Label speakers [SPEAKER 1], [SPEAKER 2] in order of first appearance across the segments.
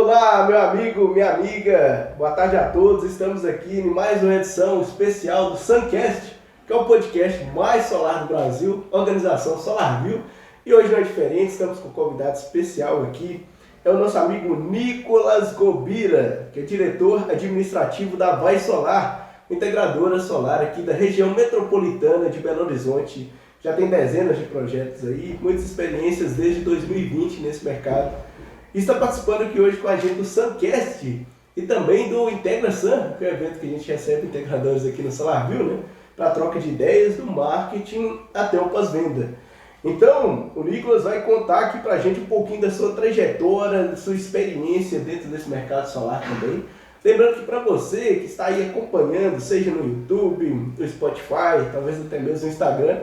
[SPEAKER 1] Olá, meu amigo, minha amiga, boa tarde a todos. Estamos aqui em mais uma edição especial do Suncast, que é o podcast mais solar do Brasil, organização SolarView. E hoje não é diferente, estamos com um convidado especial aqui, é o nosso amigo Nicolas Gobira, que é diretor administrativo da Vai Solar, integradora solar aqui da região metropolitana de Belo Horizonte. Já tem dezenas de projetos aí, muitas experiências desde 2020 nesse mercado. E está participando aqui hoje com a gente do Suncast e também do IntegraSun, que é o evento que a gente recebe integradores aqui no SolarView, né? Para troca de ideias do marketing até o pós-venda. Então, o Nicolas vai contar aqui para a gente um pouquinho da sua trajetória, da sua experiência dentro desse mercado solar também. Lembrando que para você que está aí acompanhando, seja no YouTube, no Spotify, talvez até mesmo no Instagram,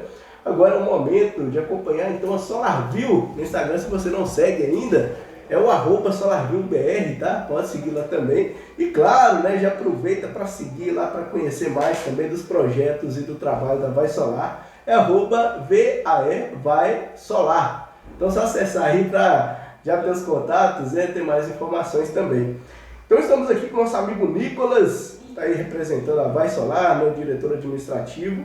[SPEAKER 1] agora é o momento de acompanhar então a SolarView no Instagram, se você não segue ainda. É o @SolarViewBR, tá? Pode seguir lá também. E claro, né, já aproveita para seguir lá para conhecer mais também dos projetos e do trabalho da Vai Solar. É @VAE-Vai-Solar. Então só acessar aí para já ter os contatos e ter mais informações também. Então estamos aqui com o nosso amigo Nicolas, está aí representando a Vai Solar, meu diretor administrativo,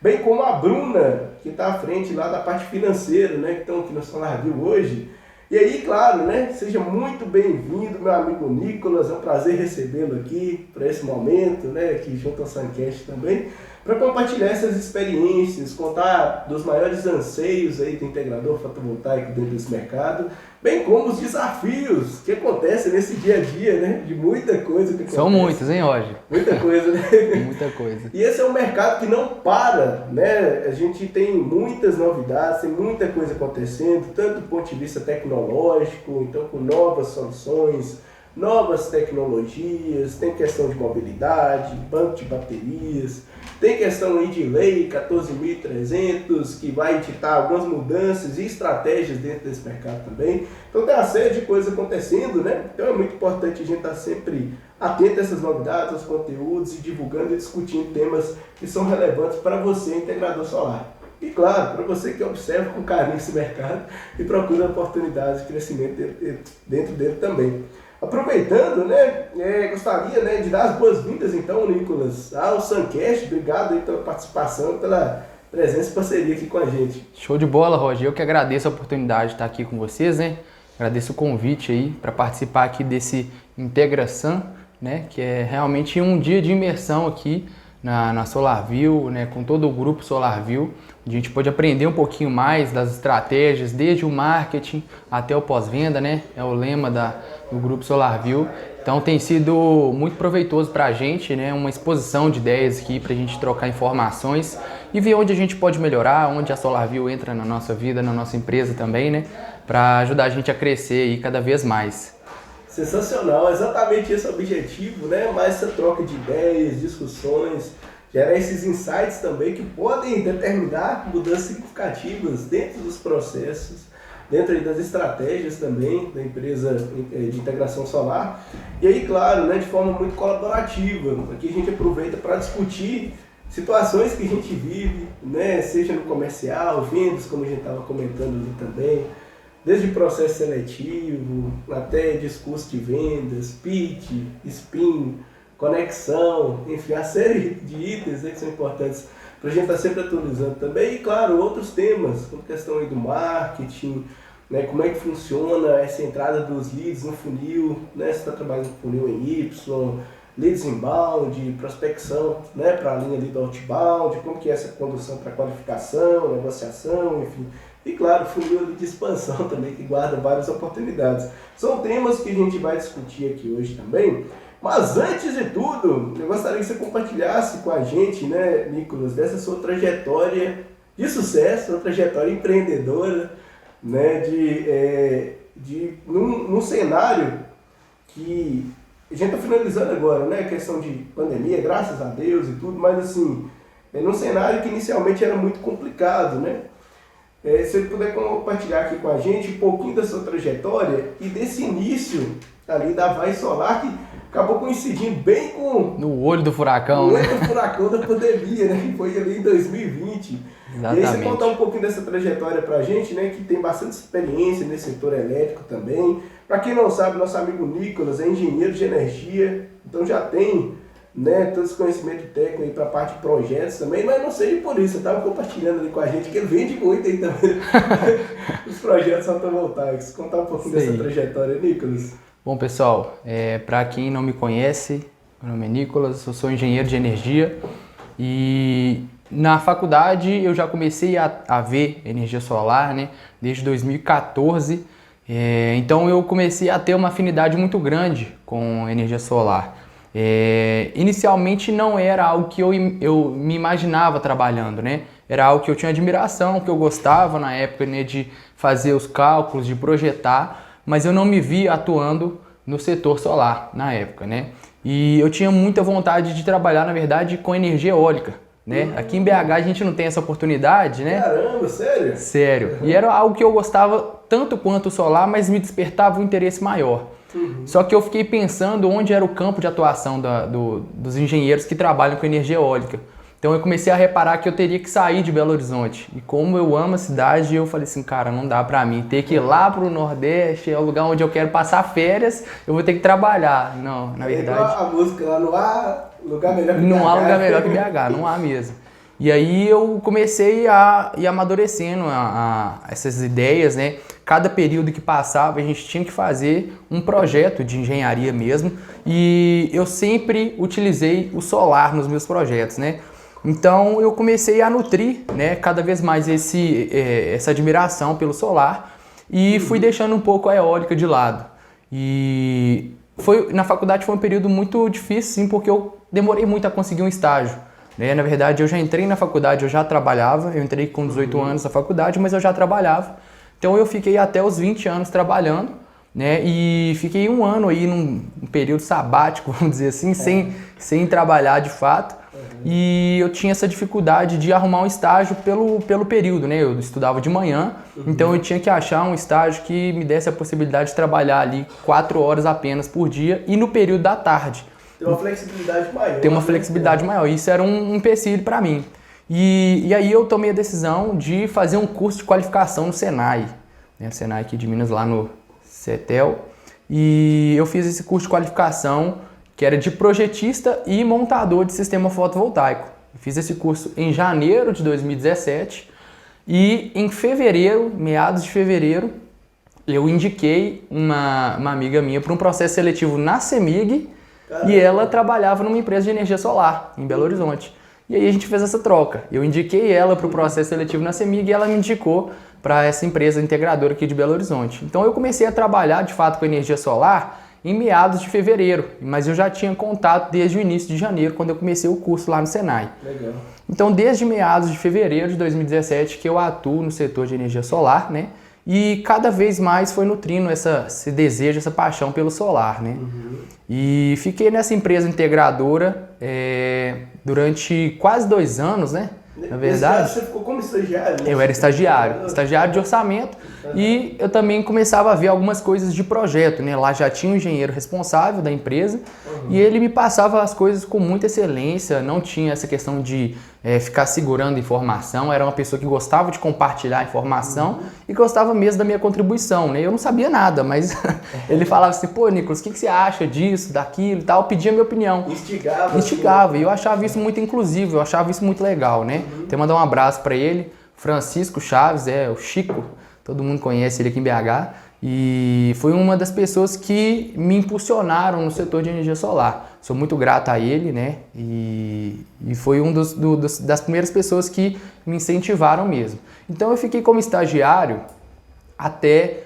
[SPEAKER 1] bem como a Bruna, que está à frente lá da parte financeira, né, que estão aqui no SolarView hoje. E aí, claro, né? Seja muito bem-vindo, meu amigo Nicolas. É um prazer recebê-lo aqui para esse momento, né? Aqui junto ao Suncast também, para compartilhar essas experiências, contar dos maiores anseios aí do integrador fotovoltaico dentro desse mercado, bem como os desafios que acontecem nesse dia a dia, né? De muita coisa que acontece.
[SPEAKER 2] São muitos, hein, Roger?
[SPEAKER 1] Muita coisa, né?
[SPEAKER 2] Muita coisa.
[SPEAKER 1] E esse é um mercado que não para, né? A gente tem muitas novidades, tem muita coisa acontecendo, tanto do ponto de vista tecnológico, então com novas soluções, novas tecnologias, tem questão de mobilidade, banco de baterias, tem questão aí de lei 14.300, que vai ditar algumas mudanças e estratégias dentro desse mercado também. Então tem uma série de coisas acontecendo, né? Então é muito importante a gente estar sempre atento a essas novidades, aos conteúdos e divulgando e discutindo temas que são relevantes para você, integrador solar. E claro, para você que observa com carinho esse mercado e procura oportunidades de crescimento dentro dele também. Aproveitando, né, gostaria, né, de dar as boas-vindas então, Nicolas, ao Suncast. Obrigado aí pela participação, pela presença e parceria aqui com a gente.
[SPEAKER 2] Show de bola, Roger. Eu que agradeço a oportunidade de estar aqui com vocês, né? Agradeço o convite aí para participar aqui desse IntegraSun, né, que é realmente um dia de imersão aqui na SolarView, né, com todo o grupo SolarView. A gente pode aprender um pouquinho mais das estratégias, desde o marketing até o pós-venda, né? É o lema do grupo SolarView. Então tem sido muito proveitoso para a gente, né? Uma exposição de ideias aqui para a gente trocar informações e ver onde a gente pode melhorar, onde a SolarView entra na nossa vida, na nossa empresa também, né? Para ajudar a gente a crescer aí cada vez mais.
[SPEAKER 1] Sensacional, exatamente esse é o objetivo, né? Mais essa troca de ideias, discussões, gera esses insights também que podem determinar mudanças significativas dentro dos processos, dentro das estratégias também da empresa de integração solar. E aí, claro, né, de forma muito colaborativa. Aqui a gente aproveita para discutir situações que a gente vive, né? Seja no comercial, vendas, como a gente estava comentando ali também, desde processo seletivo até discurso de vendas, pitch, spin, conexão, enfim, a série de itens, né, que são importantes para a gente estar sempre atualizando também. E claro, outros temas, como questão aí do marketing, né, como é que funciona essa entrada dos leads no funil, né, se está trabalhando com funil em Y, leads inbound, prospecção, né, para a linha ali do outbound, como que é essa condução para qualificação, negociação, enfim. E claro, funil de expansão também, que guarda várias oportunidades. São temas que a gente vai discutir aqui hoje também. Mas antes de tudo, eu gostaria que você compartilhasse com a gente, né, Nicolas, dessa sua trajetória de sucesso, uma trajetória empreendedora, né, num cenário que a gente está finalizando agora, né, a questão de pandemia, graças a Deus e tudo, mas assim, num cenário que inicialmente era muito complicado, né? Se você puder compartilhar aqui com a gente um pouquinho da sua trajetória e desse início ali da Vai Solar, que acabou coincidindo bem com
[SPEAKER 2] no olho do furacão,
[SPEAKER 1] no
[SPEAKER 2] né?
[SPEAKER 1] olho do furacão da pandemia, né? Que foi ali em 2020.
[SPEAKER 2] Exatamente.
[SPEAKER 1] E aí você contar um pouquinho dessa trajetória pra gente, né? Que tem bastante experiência nesse setor elétrico também, Para quem não sabe, nosso amigo Nicolas é engenheiro de energia, então já tem, né, todo esse conhecimento técnico aí para a parte de projetos também, mas não seja por isso, eu estava compartilhando ali com a gente que ele vende muito aí também os projetos fotovoltaicos. Contar um pouquinho dessa trajetória, Nicolas.
[SPEAKER 2] Bom, pessoal, para quem não me conhece, meu nome é Nicolas, eu sou engenheiro de energia e na faculdade eu já comecei a ver energia solar, né, desde 2014. Então eu comecei a ter uma afinidade muito grande com energia solar. Inicialmente não era algo que eu me imaginava trabalhando, né? Era algo que eu tinha admiração, que eu gostava na época, né, de fazer os cálculos, de projetar, mas eu não me via atuando no setor solar na época, né? E eu tinha muita vontade de trabalhar, na verdade, com energia eólica, né? Aqui em BH a gente não tem essa oportunidade, né?
[SPEAKER 1] Caramba, sério?
[SPEAKER 2] Sério. E era algo que eu gostava tanto quanto o solar, mas me despertava um interesse maior. Só que eu fiquei pensando onde era o campo de atuação dos engenheiros que trabalham com energia eólica. Então eu comecei a reparar que eu teria que sair de Belo Horizonte. E como eu amo a cidade, eu falei assim, cara, não dá pra mim ter que ir lá pro Nordeste, é o lugar onde eu quero passar férias, eu vou ter que trabalhar. Não, na verdade...
[SPEAKER 1] A música lá, não há lugar melhor que BH.
[SPEAKER 2] Não há lugar melhor que BH, não há mesmo. E aí eu comecei a ir amadurecendo essas ideias, né? Cada período que passava a gente tinha que fazer um projeto de engenharia mesmo e eu sempre utilizei o solar nos meus projetos, né? Então eu comecei a nutrir, né, cada vez mais essa admiração pelo solar e fui deixando um pouco a eólica de lado. E na faculdade foi um período muito difícil, sim, porque eu demorei muito a conseguir um estágio. Na verdade, eu já entrei na faculdade, eu já trabalhava, eu entrei com 18 anos na faculdade, mas eu já trabalhava. Então eu fiquei até os 20 anos trabalhando, né? E fiquei um ano aí num período sabático, vamos dizer assim, sem trabalhar de fato. E eu tinha essa dificuldade de arrumar um estágio pelo período, né? Eu estudava de manhã, então eu tinha que achar um estágio que me desse a possibilidade de trabalhar ali 4 horas apenas por dia e no período da tarde.
[SPEAKER 1] Tem uma flexibilidade maior.
[SPEAKER 2] Tem uma flexibilidade maior. Isso era um empecilho para mim. E aí eu tomei a decisão de fazer um curso de qualificação no Senai. No Senai aqui de Minas, lá no CETEL. E eu fiz esse curso de qualificação que era de projetista e montador de sistema fotovoltaico. Eu fiz esse curso em janeiro de 2017 e em fevereiro, meados de fevereiro, eu indiquei uma amiga minha para um processo seletivo na CEMIG. Caramba. E ela trabalhava numa empresa de energia solar em Belo Horizonte. E aí a gente fez essa troca. Eu indiquei ela para o processo seletivo na CEMIG e ela me indicou para essa empresa integradora aqui de Belo Horizonte. Então eu comecei a trabalhar de fato com energia solar em meados de fevereiro, mas eu já tinha contato desde o início de janeiro, quando eu comecei o curso lá no Senai.
[SPEAKER 1] Legal.
[SPEAKER 2] Então desde meados de fevereiro de 2017 que eu atuo no setor de energia solar, né? E cada vez mais foi nutrindo esse desejo, essa paixão pelo solar, né? E fiquei nessa empresa integradora durante quase 2 anos, né? Na verdade,
[SPEAKER 1] você ficou como estagiário? Né?
[SPEAKER 2] Eu era estagiário de orçamento e eu também começava a ver algumas coisas de projeto, né? Lá já tinha um engenheiro responsável da empresa e ele me passava as coisas com muita excelência, não tinha essa questão de ficar segurando informação, era uma pessoa que gostava de compartilhar informação e gostava mesmo da minha contribuição, né? Eu não sabia nada, mas ele falava assim, pô, Nicolas, o que você acha disso, daquilo e tal, pedia a minha opinião. Instigava, e eu achava isso muito inclusivo, eu achava isso muito legal, né? Então mandar um abraço para ele, Francisco Chaves, o Chico, todo mundo conhece ele aqui em BH, e foi uma das pessoas que me impulsionaram no setor de energia solar. Sou muito grato a ele, né? E foi das primeiras pessoas que me incentivaram mesmo. Então eu fiquei como estagiário até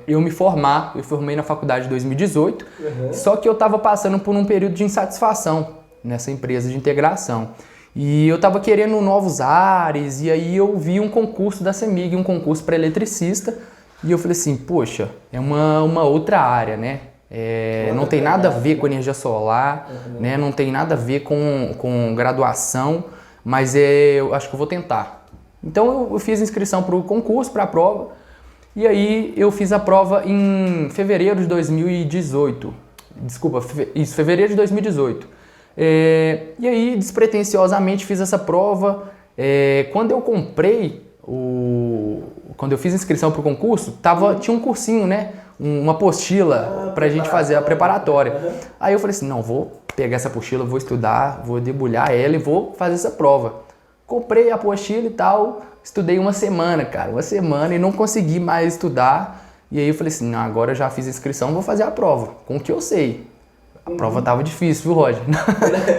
[SPEAKER 2] eu me formar. Eu formei na faculdade em 2018, só que eu estava passando por um período de insatisfação nessa empresa de integração. E eu estava querendo novos ares, e aí eu vi um concurso da CEMIG, um concurso para eletricista, e eu falei assim, poxa, é uma outra área, né? Não tem nada a ver com energia solar, né? Não tem nada a ver com graduação, mas eu acho que eu vou tentar. Então eu fiz inscrição para o concurso, para a prova, e aí eu fiz a prova em fevereiro de 2018. Desculpa, fevereiro de 2018. E aí, despretensiosamente, fiz essa prova. Quando eu comprei, quando eu fiz inscrição para o concurso, tinha um cursinho, né? uma apostila pra gente fazer a preparatória.
[SPEAKER 1] Uhum.
[SPEAKER 2] Aí eu falei assim, não, vou pegar essa apostila, vou estudar, vou debulhar ela e vou fazer essa prova. Comprei a apostila e tal, estudei uma semana, cara, uma semana e não consegui mais estudar. E aí eu falei assim, não, agora eu já fiz a inscrição, vou fazer a prova, com o que eu sei. A prova tava difícil, viu, Roger?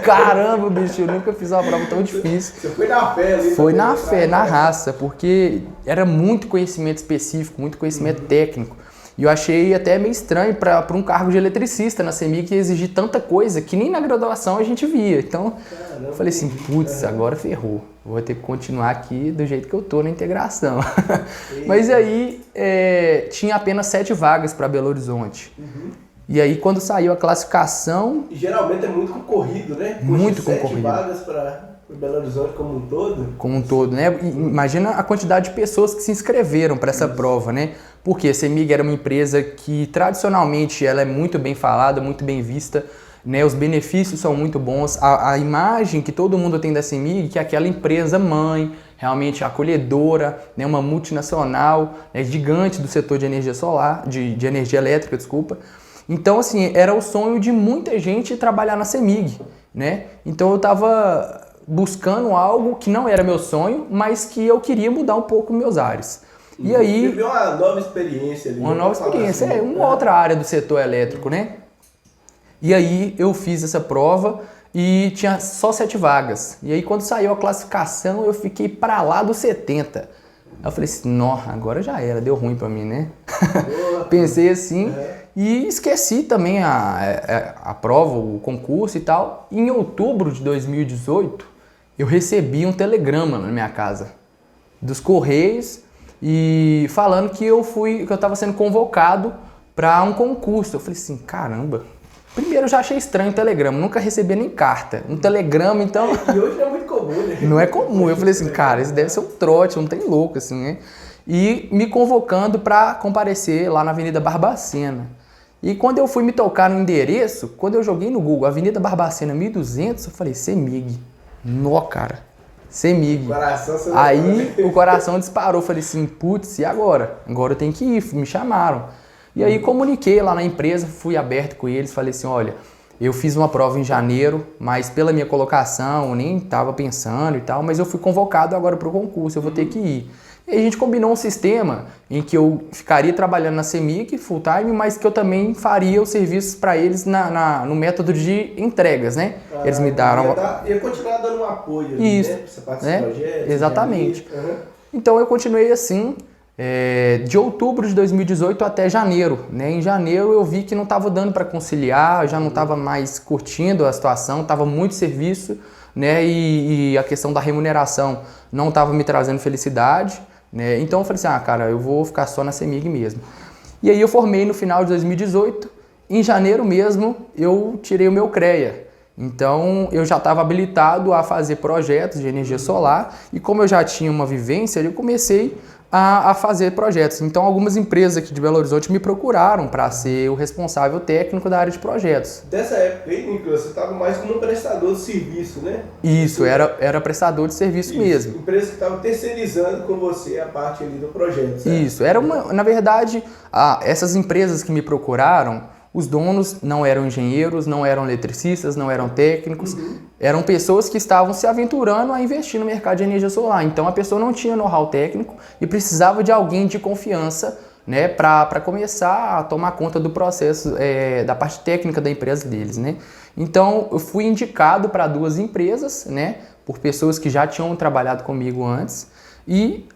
[SPEAKER 2] Caramba, bicho, eu nunca fiz uma prova tão difícil.
[SPEAKER 1] Você foi na fé ali?
[SPEAKER 2] Foi na fé, na raça, porque era muito conhecimento específico, muito conhecimento técnico. E eu achei até meio estranho para um cargo de eletricista na CEMIG exigir tanta coisa que nem na graduação a gente via. Então, eu falei assim, putz, agora ferrou. Vou ter que continuar aqui do jeito que eu tô na integração. Mas aí, tinha apenas 7 vagas para Belo Horizonte. E aí, quando saiu a classificação...
[SPEAKER 1] E geralmente é muito concorrido, né?
[SPEAKER 2] Muito
[SPEAKER 1] 7
[SPEAKER 2] concorrido.
[SPEAKER 1] vagas para Belo Horizonte como um todo.
[SPEAKER 2] Como um todo, né? Imagina a quantidade de pessoas que se inscreveram para essa prova, né? Porque a CEMIG era uma empresa que tradicionalmente ela é muito bem falada, muito bem vista, né? Os benefícios são muito bons. A imagem que todo mundo tem da CEMIG, que é aquela empresa mãe, realmente acolhedora, né? Uma multinacional, né? Gigante do setor de energia solar, de energia elétrica, desculpa. Então, assim, era o sonho de muita gente trabalhar na CEMIG, né? Então eu estava buscando algo que não era meu sonho, mas que eu queria mudar um pouco meus ares. E aí...
[SPEAKER 1] Viver uma nova experiência ali.
[SPEAKER 2] Uma nova experiência, assim, uma outra área do setor elétrico, né? E aí eu fiz essa prova e tinha só 7 vagas. E aí quando saiu a classificação eu fiquei pra lá dos 70. Aí eu falei assim, nossa, agora já era, deu ruim pra mim, né? Pensei assim e esqueci também a prova, o concurso e tal. E em outubro de 2018 eu recebi um telegrama na minha casa dos Correios e falando que eu estava sendo convocado para um concurso. Eu falei assim, caramba. Primeiro eu já achei estranho o telegrama, nunca recebi nem carta. Um telegrama, então...
[SPEAKER 1] E hoje não é muito comum, né?
[SPEAKER 2] Não é comum. Eu falei assim, cara, isso deve ser um trote, um trem louco, assim, né? E me convocando para comparecer lá na Avenida Barbacena. E quando eu fui me tocar no endereço, quando eu joguei no Google, Avenida Barbacena 1200, eu falei, CEMIG. Nó, cara. CEMIG. Aí o coração disparou. Falei assim, putz, e agora? Agora eu tenho que ir. Me chamaram. E aí comuniquei lá na empresa, fui aberto com eles. Falei assim, olha, eu fiz uma prova em janeiro, mas pela minha colocação, eu nem estava pensando e tal, mas eu fui convocado agora para o concurso, eu vou ter que ir. E aí a gente combinou um sistema em que eu ficaria trabalhando na CEMIG full time, mas que eu também faria os serviços para eles no método de entregas, né? Eles me deram...
[SPEAKER 1] Ia continuar dando um apoio ali,
[SPEAKER 2] isso,
[SPEAKER 1] né? Pra você participar do projeto.
[SPEAKER 2] Exatamente. Então eu continuei assim, de outubro de 2018 até janeiro, né? Em janeiro eu vi que não estava dando para conciliar, eu já não estava mais curtindo a situação, estava muito serviço, né? E a questão da remuneração não estava me trazendo felicidade. Né? Então eu falei assim, cara, eu vou ficar só na CEMIG mesmo. E aí eu formei no final de 2018, em janeiro mesmo eu tirei o meu CREA. Então eu já estava habilitado a fazer projetos de energia solar e como eu já tinha uma vivência, eu comecei a fazer projetos. Então algumas empresas aqui de Belo Horizonte me procuraram para ser o responsável técnico da área de projetos.
[SPEAKER 1] Dessa época aí, Nicolas, você estava mais como um prestador de serviço, né?
[SPEAKER 2] Isso, era prestador de serviço mesmo.
[SPEAKER 1] Empresa que estava terceirizando com você a parte ali do projeto, certo?
[SPEAKER 2] Isso, na verdade, essas empresas que me procuraram, os donos não eram engenheiros, não eram eletricistas, não eram técnicos, eram pessoas que estavam se aventurando a investir no mercado de energia solar. Então a pessoa não tinha know-how técnico e precisava de alguém de confiança, né, para começar a tomar conta do processo, da parte técnica da empresa deles, né? Então eu fui indicado para 2 empresas, né, por pessoas que já tinham trabalhado comigo antes. E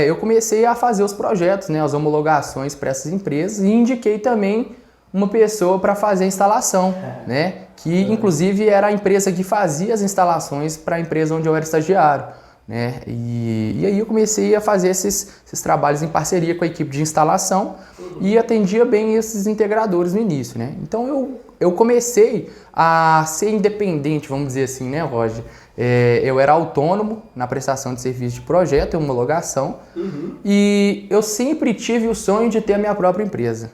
[SPEAKER 2] eu comecei a fazer os projetos, né, as homologações para essas empresas e indiquei também uma pessoa para fazer a instalação, né, que inclusive era a empresa que fazia as instalações para a empresa onde eu era estagiário. Né, e aí eu comecei a fazer esses trabalhos em parceria com a equipe de instalação e atendia bem esses integradores no início. Né. Então eu comecei a ser independente, vamos dizer assim, né, Roger? Eu era autônomo na prestação de serviço de projeto e homologação e eu sempre tive o sonho de ter a minha própria empresa,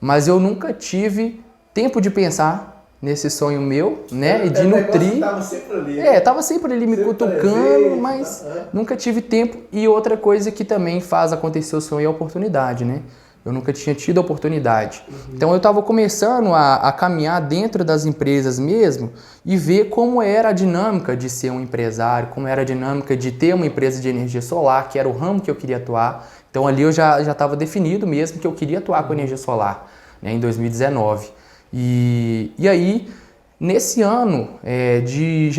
[SPEAKER 2] mas eu nunca tive tempo de pensar nesse sonho meu, né, e de nutrir.
[SPEAKER 1] Tava sempre ali.
[SPEAKER 2] Tava sempre ali me cutucando, presente, mas nunca tive tempo. E outra coisa que também faz acontecer o sonho é a oportunidade, né? Eu nunca tinha tido a oportunidade. Então eu estava começando a caminhar dentro das empresas mesmo e ver como era a dinâmica de ser um empresário, como era a dinâmica de ter uma empresa de energia solar, que era o ramo que eu queria atuar. Então ali eu já estava definido mesmo que eu queria atuar com energia solar, né, em 2019. E aí, nesse ano, de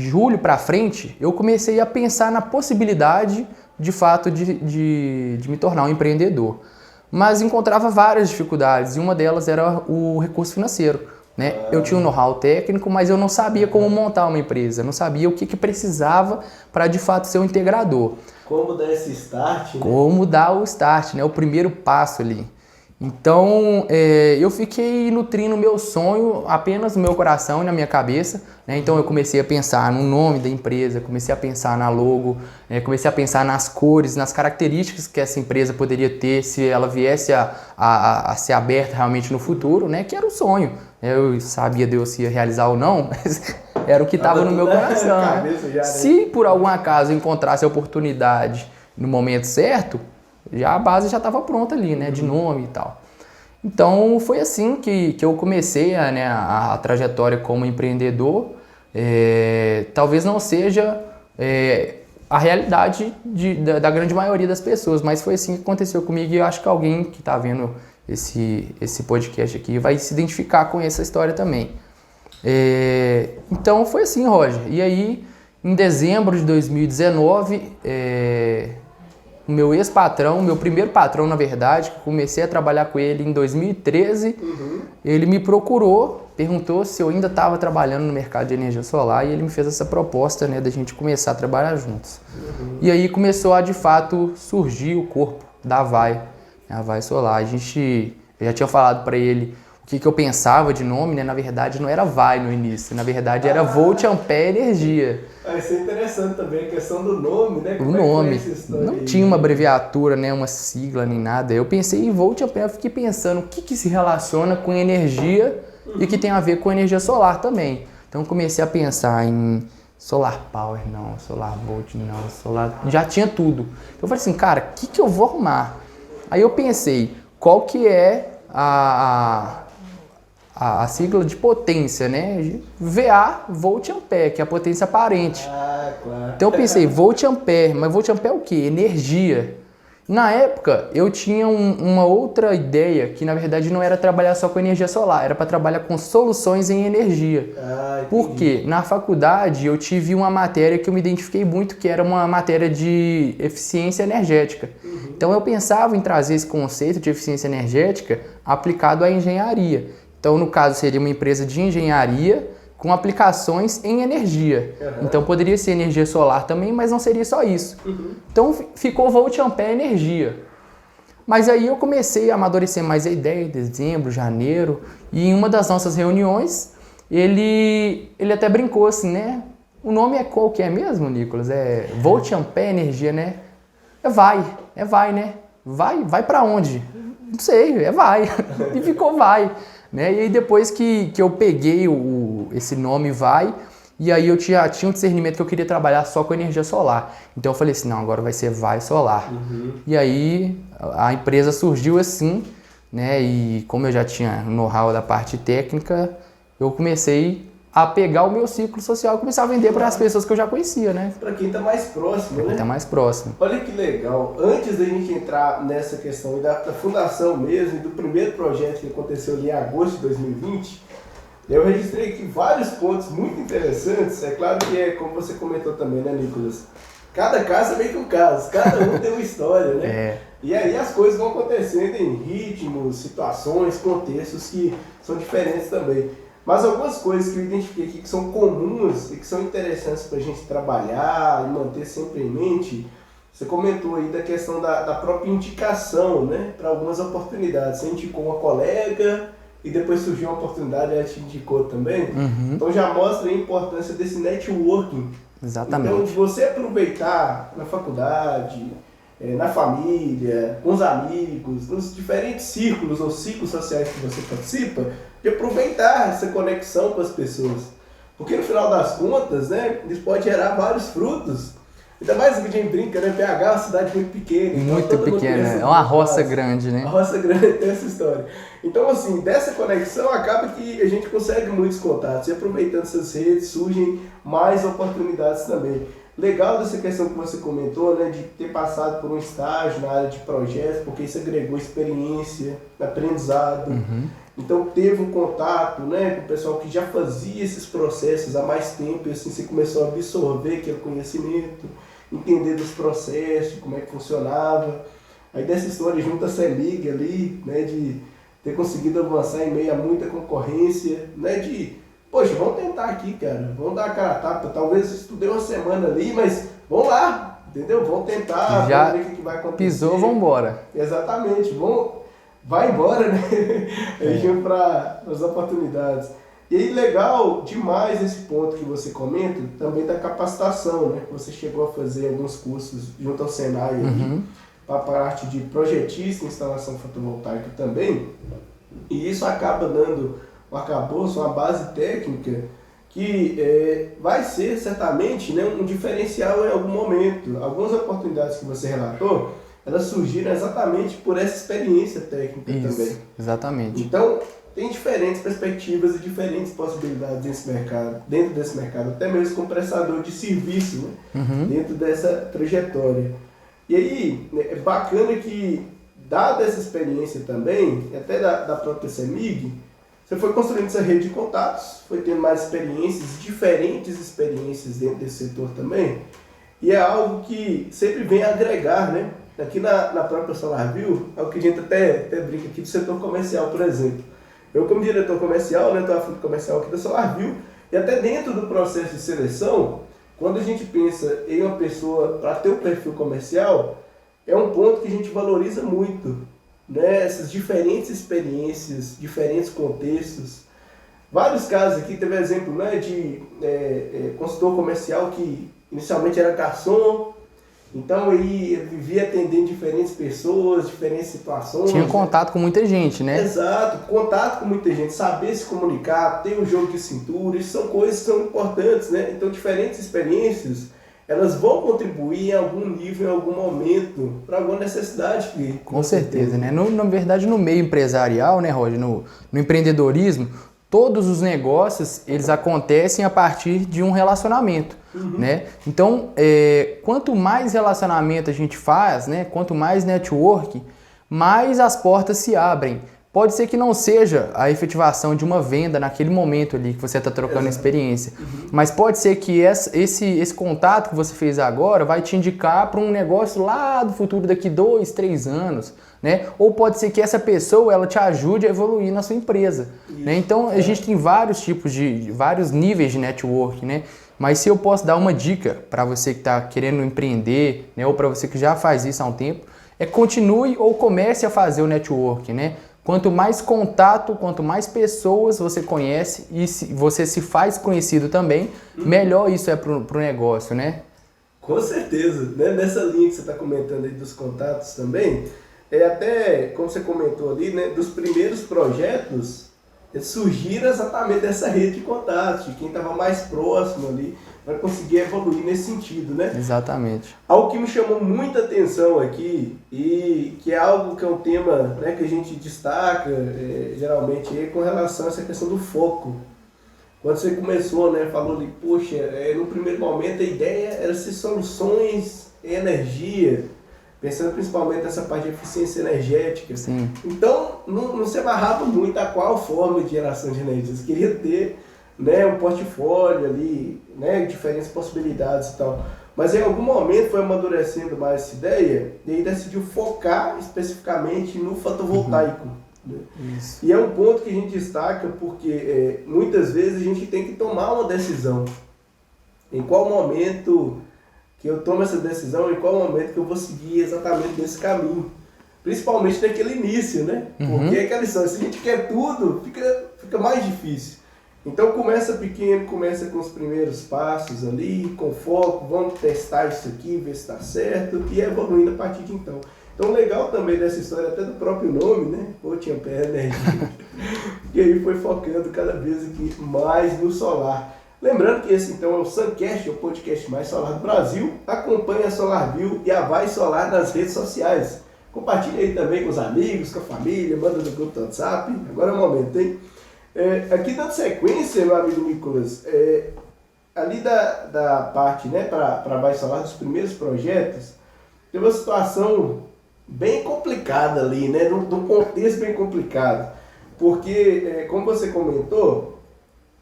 [SPEAKER 2] julho para frente, eu comecei a pensar na possibilidade, de fato, de me tornar um empreendedor. Mas encontrava várias dificuldades e uma delas era o recurso financeiro, né? Eu tinha um know-how técnico, mas eu não sabia como montar uma empresa, não sabia o que precisava para de fato ser um integrador.
[SPEAKER 1] Como dar esse start, né?
[SPEAKER 2] Como dar o start, né? O primeiro passo ali. Então, eu fiquei nutrindo o meu sonho apenas no meu coração e na minha cabeça, né? Então eu comecei a pensar no nome da empresa, comecei a pensar na logo, comecei a pensar nas cores, nas características que essa empresa poderia ter se ela viesse a ser aberta realmente no futuro, né? Que era o sonho. Eu sabia Deus se ia realizar ou não, mas era o que estava no meu coração. Né? Se por algum acaso eu encontrasse a oportunidade no momento certo, a base já estava pronta ali, né, de nome e tal. Então foi assim que eu comecei a trajetória como empreendedor. Talvez não seja a realidade da grande maioria das pessoas, mas foi assim que aconteceu comigo e eu acho que alguém que está vendo esse podcast aqui vai se identificar com essa história também. Então foi assim, Roger. E aí, em dezembro de 2019, o meu ex-patrão, meu primeiro patrão, na verdade, que comecei a trabalhar com ele em 2013, ele me procurou, perguntou se eu ainda estava trabalhando no mercado de energia solar e ele me fez essa proposta, né, da gente começar a trabalhar juntos. E aí começou a, de fato, surgir o corpo da Vai, a Vai Solar. Eu já tinha falado para ele o que eu pensava de nome, né? Na verdade não era Vai no início, na verdade era Volt Ampere Energia.
[SPEAKER 1] Isso é interessante também, a questão do nome, né?
[SPEAKER 2] O nome, não tinha uma abreviatura, né? Uma sigla nem nada. Eu pensei em Volt Ampere, eu fiquei pensando o que se relaciona com energia e que tem a ver com energia solar também. Então comecei a pensar em Solar Power, não, Solar Volt, não, Solar... Já tinha tudo. Então eu falei assim, cara, o que eu vou arrumar? Aí eu pensei, qual que é a sigla de potência, né? VA, Volt Ampere, que é a potência aparente.
[SPEAKER 1] Claro.
[SPEAKER 2] Então eu pensei, Volt Ampere, mas Volt Ampere é o quê? Energia. Na época, eu tinha uma outra ideia, que na verdade não era trabalhar só com energia solar, era para trabalhar com soluções em energia. Por quê? Na faculdade eu tive uma matéria que eu me identifiquei muito, que era uma matéria de eficiência energética. Então eu pensava em trazer esse conceito de eficiência energética aplicado à engenharia. Então, no caso, seria uma empresa de engenharia com aplicações em energia. Então, poderia ser energia solar também, mas não seria só isso. Então, ficou Volt Ampere Energia. Mas aí eu comecei a amadurecer mais a ideia, em dezembro, janeiro, e em uma das nossas reuniões, ele até brincou assim, né? O nome é qual que é mesmo, Nicolas? É Volt Ampere Energia, né? Vai, né? Vai pra onde? Não sei, vai. E ficou vai. Né? E aí depois que eu peguei esse nome Vai, e aí eu já tinha um discernimento que eu queria trabalhar só com energia solar. Então eu falei assim, não, agora vai ser Vai Solar. E aí a empresa surgiu assim, né? E como eu já tinha know-how da parte técnica, eu comecei a pegar o meu ciclo social e começar a vender para as pessoas que eu já conhecia, né?
[SPEAKER 1] Para quem está mais próximo, né?
[SPEAKER 2] Quem está mais próximo.
[SPEAKER 1] Olha que legal. Antes da gente entrar nessa questão da fundação mesmo, e do primeiro projeto que aconteceu ali em agosto de 2020, eu registrei aqui vários pontos muito interessantes. É claro que como você comentou também, né, Nicolas? Cada caso é meio que um caso, cada um tem uma história, né? E aí as coisas vão acontecendo em ritmos, situações, contextos que são diferentes também. Mas algumas coisas que eu identifiquei aqui que são comuns e que são interessantes para a gente trabalhar e manter sempre em mente, você comentou aí da questão da própria indicação, né, para algumas oportunidades. Você indicou uma colega e depois surgiu uma oportunidade e ela te indicou também. Então já mostra a importância desse networking.
[SPEAKER 2] Exatamente.
[SPEAKER 1] Então de você aproveitar na faculdade, na família, com os amigos, nos diferentes círculos ou ciclos sociais que você participa, de aproveitar essa conexão com as pessoas. Porque no final das contas, né, isso pode gerar vários frutos. Ainda mais que a gente brinca, né? PH é uma cidade muito pequena.
[SPEAKER 2] Muito pequena, é uma roça grande, né?
[SPEAKER 1] A roça grande tem essa história. Então, assim, dessa conexão acaba que a gente consegue muitos contatos. E aproveitando essas redes, surgem mais oportunidades também. Legal dessa questão que você comentou, né? De ter passado por um estágio na área de projetos, porque isso agregou experiência, aprendizado.
[SPEAKER 2] Uhum.
[SPEAKER 1] Então teve um contato, né, com o pessoal que já fazia esses processos há mais tempo, e assim você começou a absorver aquele conhecimento, entender dos processos, como é que funcionava. Aí dessa história junta a CEMIG ali, né, de ter conseguido avançar em meio a muita concorrência, né, de, poxa, vamos tentar aqui, cara, vamos dar a cara a tapa, talvez estudei uma semana ali, mas vamos lá, entendeu? Vamos tentar,
[SPEAKER 2] já
[SPEAKER 1] vamos ver o que vai acontecer.
[SPEAKER 2] Pisou, vamos embora.
[SPEAKER 1] Exatamente, vai embora, né? Aí junto para as oportunidades. E aí, legal demais esse ponto que você comenta, também da capacitação, né? Você chegou a fazer alguns cursos junto ao Senai ali, para a parte de projetista em instalação fotovoltaica também. E isso acaba dando um arcabouço, uma base técnica que vai ser certamente, né, um diferencial em algum momento. Algumas oportunidades que você relatou, elas surgiram exatamente por essa experiência técnica também.
[SPEAKER 2] Exatamente.
[SPEAKER 1] Então, tem diferentes perspectivas e diferentes possibilidades dentro desse mercado, até mesmo como prestador de serviço, né? Dentro dessa trajetória. E aí, é bacana que, dada essa experiência também, até da própria CEMIG, você foi construindo essa rede de contatos, foi tendo mais experiências, diferentes experiências dentro desse setor também, e é algo que sempre vem agregar, né? Aqui na própria SolarView, é o que a gente até brinca aqui do setor comercial, por exemplo. Eu, como diretor comercial, estou à frente comercial aqui da SolarView, e até dentro do processo de seleção, quando a gente pensa em uma pessoa para ter o perfil comercial, é um ponto que a gente valoriza muito, né? Essas diferentes experiências, diferentes contextos. Vários casos aqui, teve exemplo, né, de consultor comercial que inicialmente era garçom, então aí ele vivia atendendo diferentes pessoas, diferentes situações.
[SPEAKER 2] Tinha contato com muita gente, né?
[SPEAKER 1] Exato, contato com muita gente, saber se comunicar, ter um jogo de cintura, isso são coisas que são importantes, né? Então diferentes experiências, elas vão contribuir em algum nível, em algum momento, para alguma necessidade que
[SPEAKER 2] com certeza, né? Na verdade, no meio empresarial, né, Roger, no empreendedorismo, todos os negócios, eles acontecem a partir de um relacionamento, né? Então, quanto mais relacionamento a gente faz, né? Quanto mais network, mais as portas se abrem. Pode ser que não seja a efetivação de uma venda naquele momento ali que você está trocando experiência, mas pode ser que esse contato que você fez agora vai te indicar para um negócio lá do futuro, daqui 2, 3 anos, né? Ou pode ser que essa pessoa ela te ajude a evoluir na sua empresa, né? Então a gente tem vários tipos vários níveis de network, né? Mas se eu posso dar uma dica para você que está querendo empreender, né? Ou para você que já faz isso há um tempo, continue ou comece a fazer o network, né? Quanto mais contato, quanto mais pessoas você conhece e você se faz conhecido também, melhor isso é pro negócio, né?
[SPEAKER 1] Com certeza, né? Nessa linha que você está comentando aí dos contatos também, até como você comentou ali, né? Dos primeiros projetos, surgiram exatamente dessa rede de contatos, de quem estava mais próximo ali, para conseguir evoluir nesse sentido, né?
[SPEAKER 2] Exatamente.
[SPEAKER 1] Algo que me chamou muita atenção aqui, e que é algo que é um tema, né, que a gente destaca geralmente com relação a essa questão do foco. Quando você começou, né, falou ali, poxa, no primeiro momento a ideia era ser soluções em energia, pensando principalmente nessa parte de eficiência energética.
[SPEAKER 2] Sim.
[SPEAKER 1] Então, não se amarrava muito a qual forma de geração de energia. Você queria ter, né, um portfólio ali, né, diferentes possibilidades e tal. Mas em algum momento foi amadurecendo mais essa ideia e aí decidiu focar especificamente no fotovoltaico. Né?
[SPEAKER 2] Isso.
[SPEAKER 1] E é um ponto que a gente destaca porque muitas vezes a gente tem que tomar uma decisão. Em qual momento que eu tomo essa decisão, em qual momento que eu vou seguir exatamente nesse caminho. Principalmente naquele início, né? Porque é aquela história, se a gente quer tudo, fica mais difícil. Então começa pequeno, começa com os primeiros passos ali, com foco, vamos testar isso aqui, ver se está certo, e evoluindo a partir de então. Então legal também dessa história, até do próprio nome, né? Tinha pé energia. E aí foi focando cada vez aqui mais no solar. Lembrando que esse então é o Suncast, o podcast mais solar do Brasil. Acompanhe a SolarView e a Vai Solar nas redes sociais. Compartilhe aí também com os amigos, com a família, manda no grupo do WhatsApp. Agora é o momento, hein? Aqui dando sequência, meu amigo Nicolas, ali da parte, né, para a Vai Solar, dos primeiros projetos, teve uma situação bem complicada ali, né, num contexto bem complicado. Porque, como você comentou,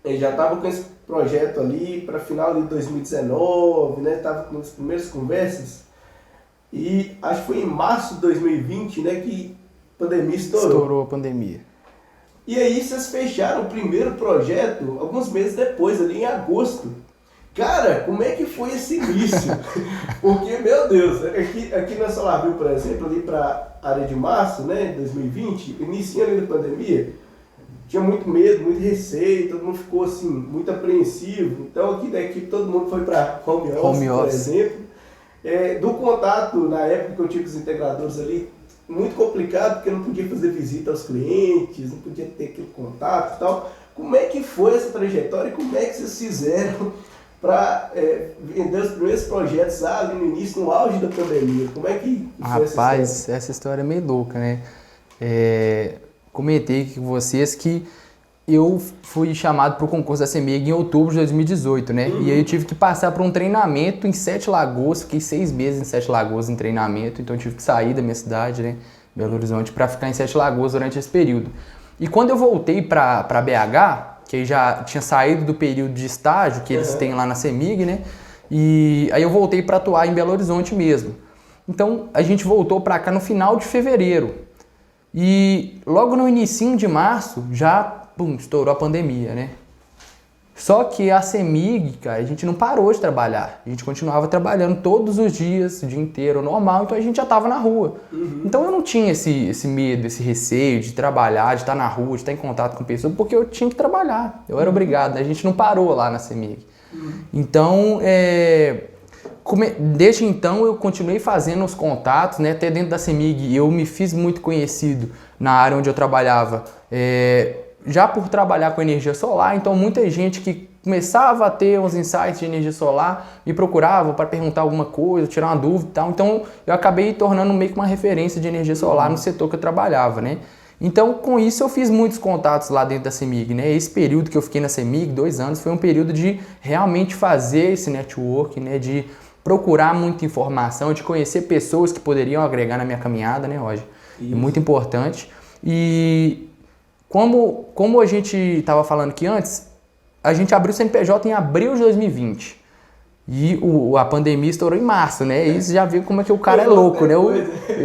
[SPEAKER 1] já estava com esse projeto ali para final de 2019, né, estava nas primeiras conversas. E acho que foi em março de 2020, né, que a pandemia estourou.
[SPEAKER 2] Estourou a pandemia.
[SPEAKER 1] E aí vocês fecharam o primeiro projeto alguns meses depois, ali em agosto. Cara, como é que foi esse início? Porque, meu Deus, aqui na SolarView, por exemplo, ali para a área de março, né, 2020, início ali da pandemia, tinha muito medo, muito receio, todo mundo ficou assim, muito apreensivo. Então aqui da equipe todo mundo foi para home office, por exemplo. Do contato, na época que eu tive com os integradores ali, muito complicado, porque não podia fazer visita aos clientes, não podia ter aquele contato e tal. Como é que foi essa trajetória e como é que vocês fizeram para vender os primeiros projetos ali no início, no auge da pandemia? Como é que foi
[SPEAKER 2] essa história é meio louca, né? Comentei com vocês que eu fui chamado para o concurso da CEMIG em outubro de 2018, né? E aí eu tive que passar por um treinamento em Sete Lagoas, fiquei 6 meses em Sete Lagoas em treinamento, então eu tive que sair da minha cidade, né, Belo Horizonte, para ficar em Sete Lagoas durante esse período. E quando eu voltei para BH, que aí já tinha saído do período de estágio que eles têm lá na CEMIG, né? E aí eu voltei para atuar em Belo Horizonte mesmo. Então a gente voltou para cá no final de fevereiro. E logo no inicinho de março já estourou a pandemia, né? Só que a CEMIG, cara, a gente não parou de trabalhar. A gente continuava trabalhando todos os dias, o dia inteiro, normal, então a gente já estava na rua. Então eu não tinha esse medo, esse receio de trabalhar, de estar na rua, de estar em contato com pessoas, porque eu tinha que trabalhar. Eu era obrigado, né? A gente não parou lá na CEMIG. Então, desde então eu continuei fazendo os contatos, né? Até dentro da CEMIG eu me fiz muito conhecido na área onde eu trabalhava, já por trabalhar com energia solar, então muita gente que começava a ter uns insights de energia solar me procurava para perguntar alguma coisa, tirar uma dúvida e tal, então eu acabei tornando meio que uma referência de energia solar no setor que eu trabalhava, né? Então com isso eu fiz muitos contatos lá dentro da CEMIG, né? Esse período que eu fiquei na CEMIG, 2 anos, foi um período de realmente fazer esse network, né? De procurar muita informação, de conhecer pessoas que poderiam agregar na minha caminhada, né, Roger? É muito importante. E como a gente estava falando aqui antes, a gente abriu o CNPJ em abril de 2020. E a pandemia estourou em março, né? E você já viu como é que o cara é louco, né?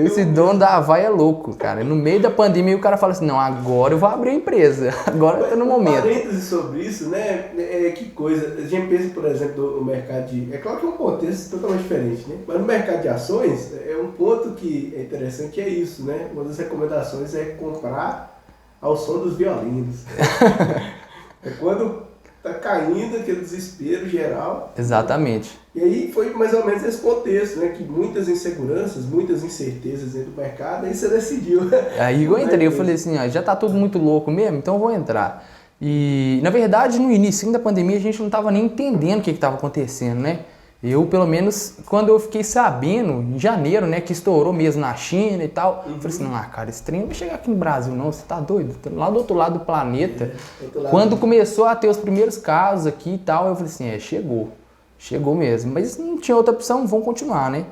[SPEAKER 2] Esse dono da Vai é louco, cara. No meio da pandemia o cara fala assim, não, agora eu vou abrir a empresa. Agora eu tô no momento.
[SPEAKER 1] Parênteses sobre isso, né? Que coisa. A gente pensa, por exemplo, no mercado de... É claro que é um contexto totalmente diferente, né? Mas no mercado de ações, um ponto que é interessante é isso, né? Uma das recomendações é comprar ao som dos violinos. É quando tá caindo aquele desespero geral.
[SPEAKER 2] Exatamente.
[SPEAKER 1] E aí foi mais ou menos esse contexto, né? Que muitas inseguranças, muitas incertezas dentro do mercado, aí você decidiu.
[SPEAKER 2] Aí eu entrei, eu falei assim, já tá tudo muito louco mesmo, então eu vou entrar. E, na verdade, no início da pandemia, a gente não tava nem entendendo o que estava acontecendo, né? Eu, pelo menos, quando eu fiquei sabendo, em janeiro, né, que estourou mesmo na China e tal, eu falei assim, cara, esse trem não vai chegar aqui no Brasil não, você tá doido? Lá do outro lado do planeta. Quando começou a ter os primeiros casos aqui e tal, eu falei assim, chegou mesmo. Mas não tinha outra opção, vamos continuar, né?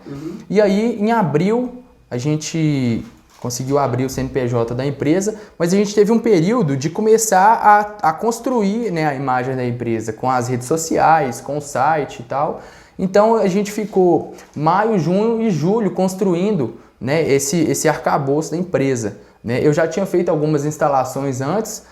[SPEAKER 2] E aí, em abril, a gente conseguiu abrir o CNPJ da empresa, mas a gente teve um período de começar a construir, né, a imagem da empresa, com as redes sociais, com o site e tal. Então a gente ficou maio, junho e julho construindo, né, esse arcabouço da empresa, né? Eu já tinha feito algumas instalações antes,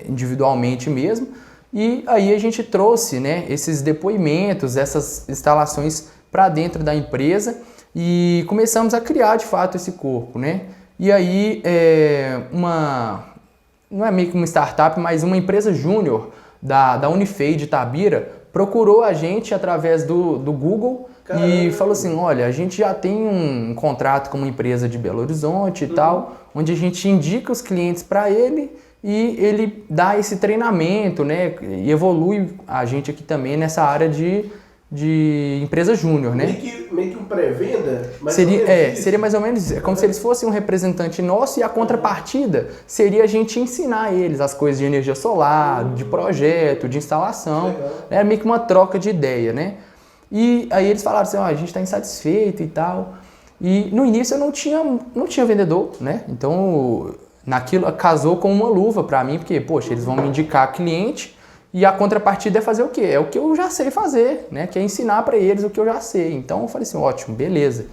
[SPEAKER 2] individualmente mesmo, e aí a gente trouxe, né, esses depoimentos, essas instalações para dentro da empresa e começamos a criar de fato esse corpo, né? E aí não é meio que uma startup, mas uma empresa júnior da Unifei de Itabira procurou a gente através do Google. Caramba. E falou assim, olha, a gente já tem um contrato com uma empresa de Belo Horizonte e tal, onde a gente indica os clientes para ele e ele dá esse treinamento, né, e evolui a gente aqui também nessa área de empresa júnior, né?
[SPEAKER 1] Meio que um pré-venda?
[SPEAKER 2] Seria mais ou menos isso. É como se eles fossem um representante nosso e a contrapartida seria a gente ensinar eles as coisas de energia solar, de projeto, de instalação. É meio que uma troca de ideia, né? E aí eles falaram assim, a gente está insatisfeito e tal. E no início eu não tinha vendedor, né? Então naquilo casou com uma luva para mim, porque, poxa, eles vão me indicar cliente. E a contrapartida é fazer o quê? É o que eu já sei fazer, né? Que é ensinar para eles o que eu já sei. Então eu falei assim, ótimo, beleza.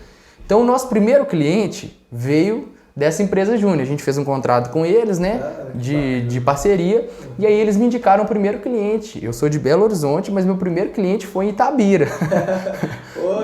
[SPEAKER 2] Então o nosso primeiro cliente veio dessa empresa júnior. A gente fez um contrato com eles, né? De parceria. E aí eles me indicaram o primeiro cliente. Eu sou de Belo Horizonte, mas meu primeiro cliente foi em Itabira.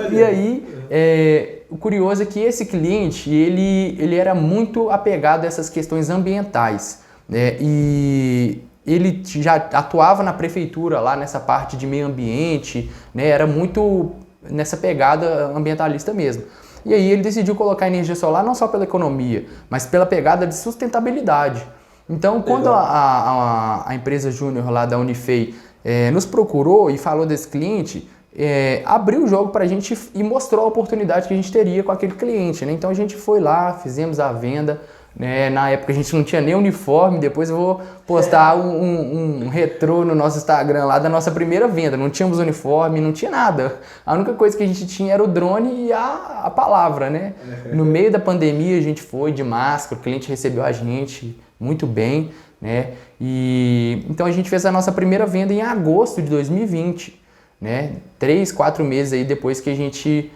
[SPEAKER 2] E aí, o curioso é que esse cliente, ele era muito apegado a essas questões ambientais, né? E ele já atuava na prefeitura lá nessa parte de meio ambiente, né? Era muito nessa pegada ambientalista mesmo. E aí ele decidiu colocar energia solar não só pela economia, mas pela pegada de sustentabilidade. Então, quando a empresa júnior lá da Unifei nos procurou e falou desse cliente, abriu o jogo para a gente e mostrou a oportunidade que a gente teria com aquele cliente, né? Então a gente foi lá, fizemos a venda. Na época a gente não tinha nem uniforme, depois eu vou postar um retrô no nosso Instagram lá da nossa primeira venda. Não tínhamos uniforme, não tinha nada. A única coisa que a gente tinha era o drone e a palavra, né? No meio da pandemia a gente foi de máscara, o cliente recebeu a gente muito bem, né? E então a gente fez a nossa primeira venda em agosto de 2020, né? 3, 4 meses aí depois que a gente